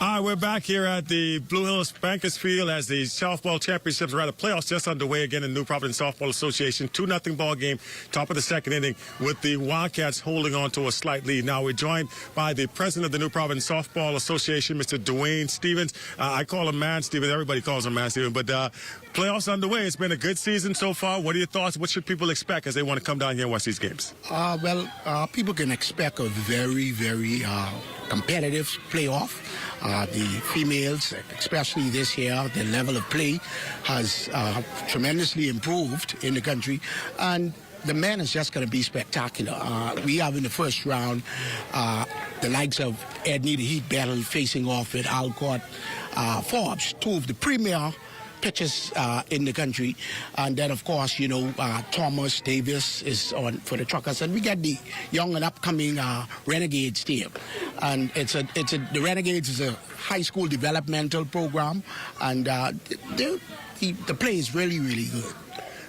All right, we're back here at the Blue Hills Bankers Field as the softball championships, or rather playoffs, just underway again in New Providence Softball Association. 2-0 ball game, top of the second inning, with the Wildcats holding on to a slight lead. Now we're joined by the president of the New Providence Softball Association, Mr. Dwayne Stevens. I call him Man Stevens. Everybody calls him Man Stevens. But playoffs underway. It's been a good season so far. What are your thoughts? What should people expect as they want to come down here and watch these games? People can expect a very, very competitive playoff. The females, especially this year, the level of play has tremendously improved in the country. And the men is just going to be spectacular. We have in the first round the likes of Edney the Heat Battle facing off with Alcott Forbes, 2 of the premier pitchers in the country. And then, of course, Thomas Davis is on for the Truckers. And we got the young and upcoming Renegades team. And the Renegades is a high school developmental program. And the play is really, really good.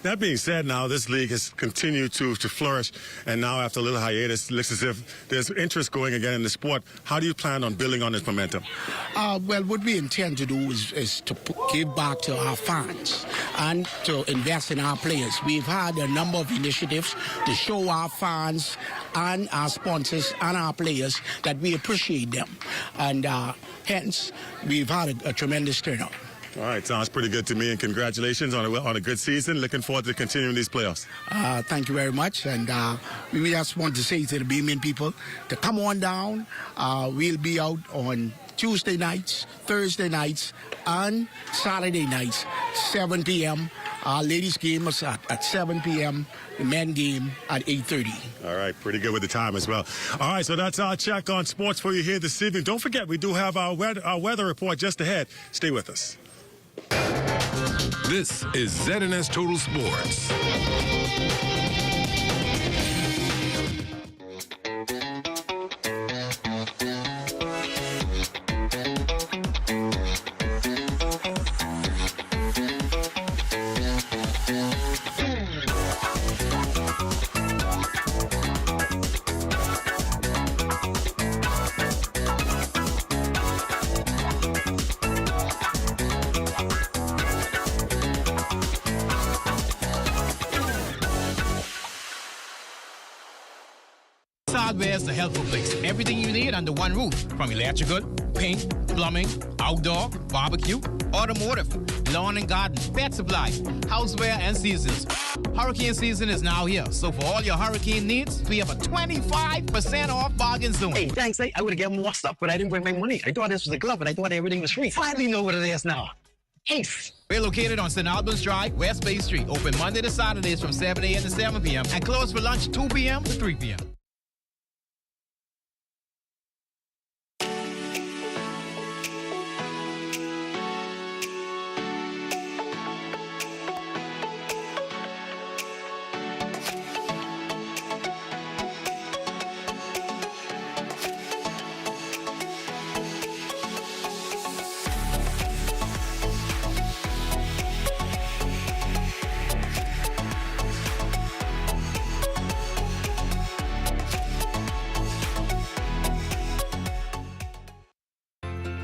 That being said, now this league has continued to flourish, and now after a little hiatus, it looks as if there's interest going again in the sport. How do you plan on building on this momentum? Well, what we intend to do is to give back to our fans and to invest in our players. We've had a number of initiatives to show our fans and our sponsors and our players that we appreciate them, and hence we've had a tremendous turnout. All right, sounds pretty good to me, and congratulations on a good season. Looking forward to continuing these playoffs. Thank you very much, and we just want to say to the Bahamian people to come on down. We'll be out on Tuesday nights, Thursday nights, and Saturday nights, 7 p.m. Our ladies' game is at 7 p.m., the men game at 8:30. All right, pretty good with the time as well. All right, so that's our check on sports for you here this evening. Don't forget, we do have our weather report just ahead. Stay with us. This is ZNS Total Sports. Hardware is the helpful place. Everything you need under one roof. From electrical, paint, plumbing, outdoor, barbecue, automotive, lawn and garden, pet supply, houseware, and seasons. Hurricane season is now here. So for all your hurricane needs, we have a 25% off bargain zone. Hey, thanks. I would have given more stuff, but I didn't bring my money. I thought this was a club, and I thought everything was free. Finally know what it is now. Thanks. We're located on St. Albans Drive, West Bay Street. Open Monday to Saturdays from 7 a.m. to 7 p.m. and closed for lunch 2 p.m. to 3 p.m.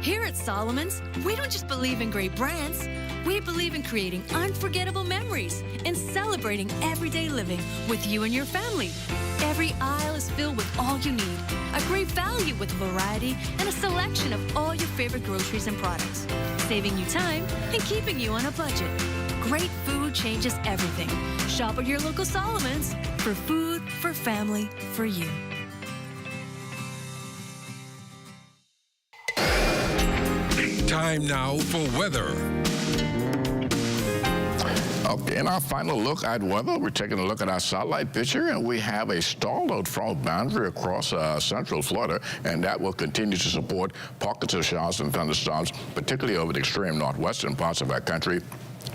Here at Solomon's, we don't just believe in great brands. We believe in creating unforgettable memories and celebrating everyday living with you and your family. Every aisle is filled with all you need. A great value with variety and a selection of all your favorite groceries and products. Saving you time and keeping you on a budget. Great food changes everything. Shop at your local Solomon's for food, for family, for you. Time now for weather. Okay, in our final look at weather, we're taking a look at our satellite picture, and we have a stall-out front boundary across central Florida, and that will continue to support pockets of showers and thunderstorms, particularly over the extreme northwestern parts of our country.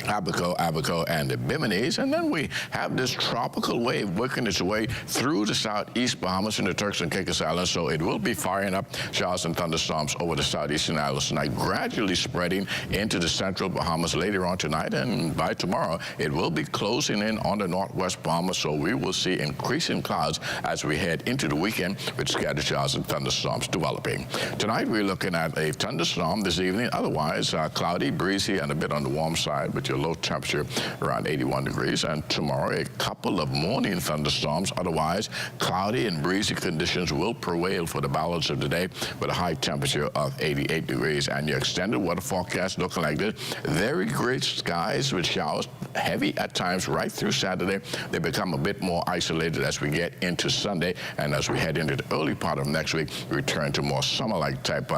Abaco, and the Bimini's. And then we have this tropical wave working its way through the southeast Bahamas and the Turks and Caicos Islands, so it will be firing up showers and thunderstorms over the southeastern islands tonight, gradually spreading into the central Bahamas later on tonight, and by tomorrow it will be closing in on the northwest Bahamas, so we will see increasing clouds as we head into the weekend with scattered showers and thunderstorms developing. Tonight we're looking at a thunderstorm this evening, otherwise cloudy, breezy, and a bit on the warm side, with your low temperature around 81 degrees. And tomorrow, a couple of morning thunderstorms. Otherwise, cloudy and breezy conditions will prevail for the balance of the day with a high temperature of 88 degrees. And your extended weather forecast looking like this. Very gray skies with showers, heavy at times right through Saturday. They become a bit more isolated as we get into Sunday. And as we head into the early part of next week, we return to more summer-like type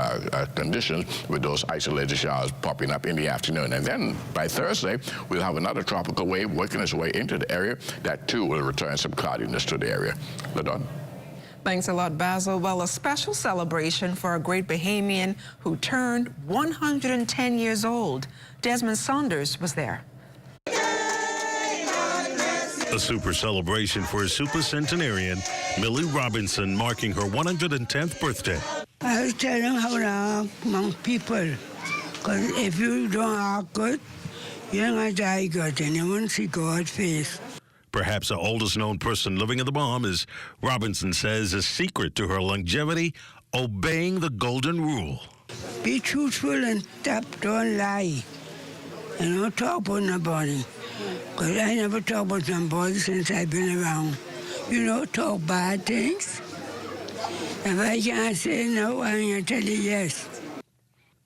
conditions with those isolated showers popping up in the afternoon. And then by Thursday, we'll have another tropical wave working its way into the area. That, too, will return some cloudiness to the area. LaDon. Thanks a lot, Basil. Well, a special celebration for a great Bahamian who turned 110 years old. Desmond Saunders was there. A super celebration for a super centenarian, Millie Robinson, marking her 110th birthday. I was telling how among people, because if you don't act good, you're going to die good, and you won't see God's face. Perhaps the oldest known person living in the Bahamas, Robinson says a secret to her longevity, obeying the golden rule. Be truthful and don't lie. And don't talk about nobody. Because I never talk about somebody since I've been around. You know, talk bad things. If I can't say no, I'm going to tell you yes.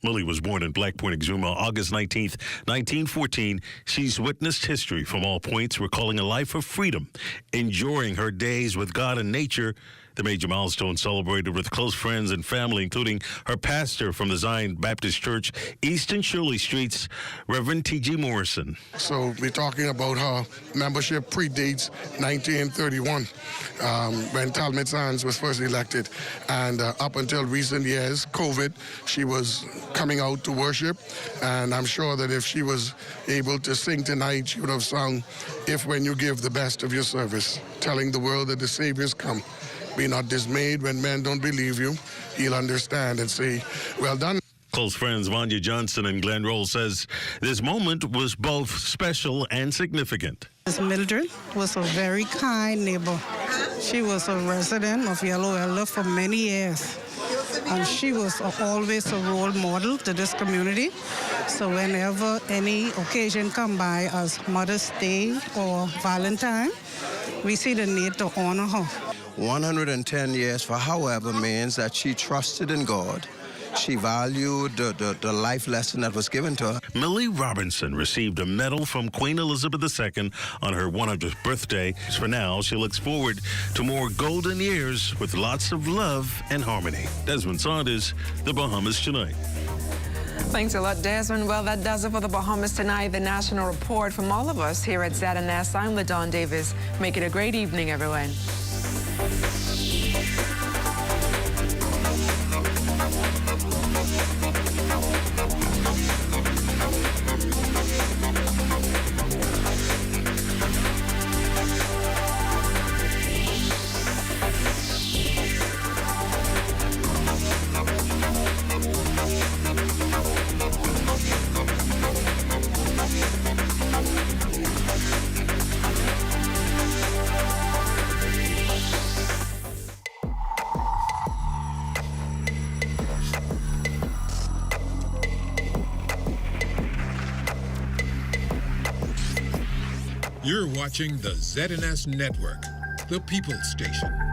Millie was born in Black Point, Exuma, August 19th, 1914. She's witnessed history from all points, recalling a life of freedom, enjoying her days with God and nature, The major milestone celebrated with close friends and family, including her pastor from the Zion Baptist Church, East and Shirley Streets, Reverend T.G. Morrison. So we're talking about her membership predates 1931, when Talmud Sands was first elected. And up until recent years, COVID, she was coming out to worship. And I'm sure that if she was able to sing tonight, she would have sung, "If when you give the best of your service, telling the world that the Savior's come. Be not dismayed when men don't believe you. He'll understand and say, well done." Close friends Vanya Johnson and Glenn Roll says this moment was both special and significant. Miss Mildred was a very kind neighbor. She was a resident of Yellow Elder for many years. And she was always a role model to this community. So whenever any occasion come by as Mother's Day or Valentine, we see the need to honor her. 110 years for however means that she trusted in God. She valued the life lesson that was given to her. Millie Robinson received a medal from Queen Elizabeth II on her 100th birthday. For now, she looks forward to more golden years with lots of love and harmony. Desmond Saunders, The Bahamas Tonight. Thanks a lot, Desmond. Well, that does it for The Bahamas Tonight, the national report from all of us here at ZNS. I'm LaDawn Davis. Make it a great evening, everyone. You're watching the ZNS Network, the People's Station.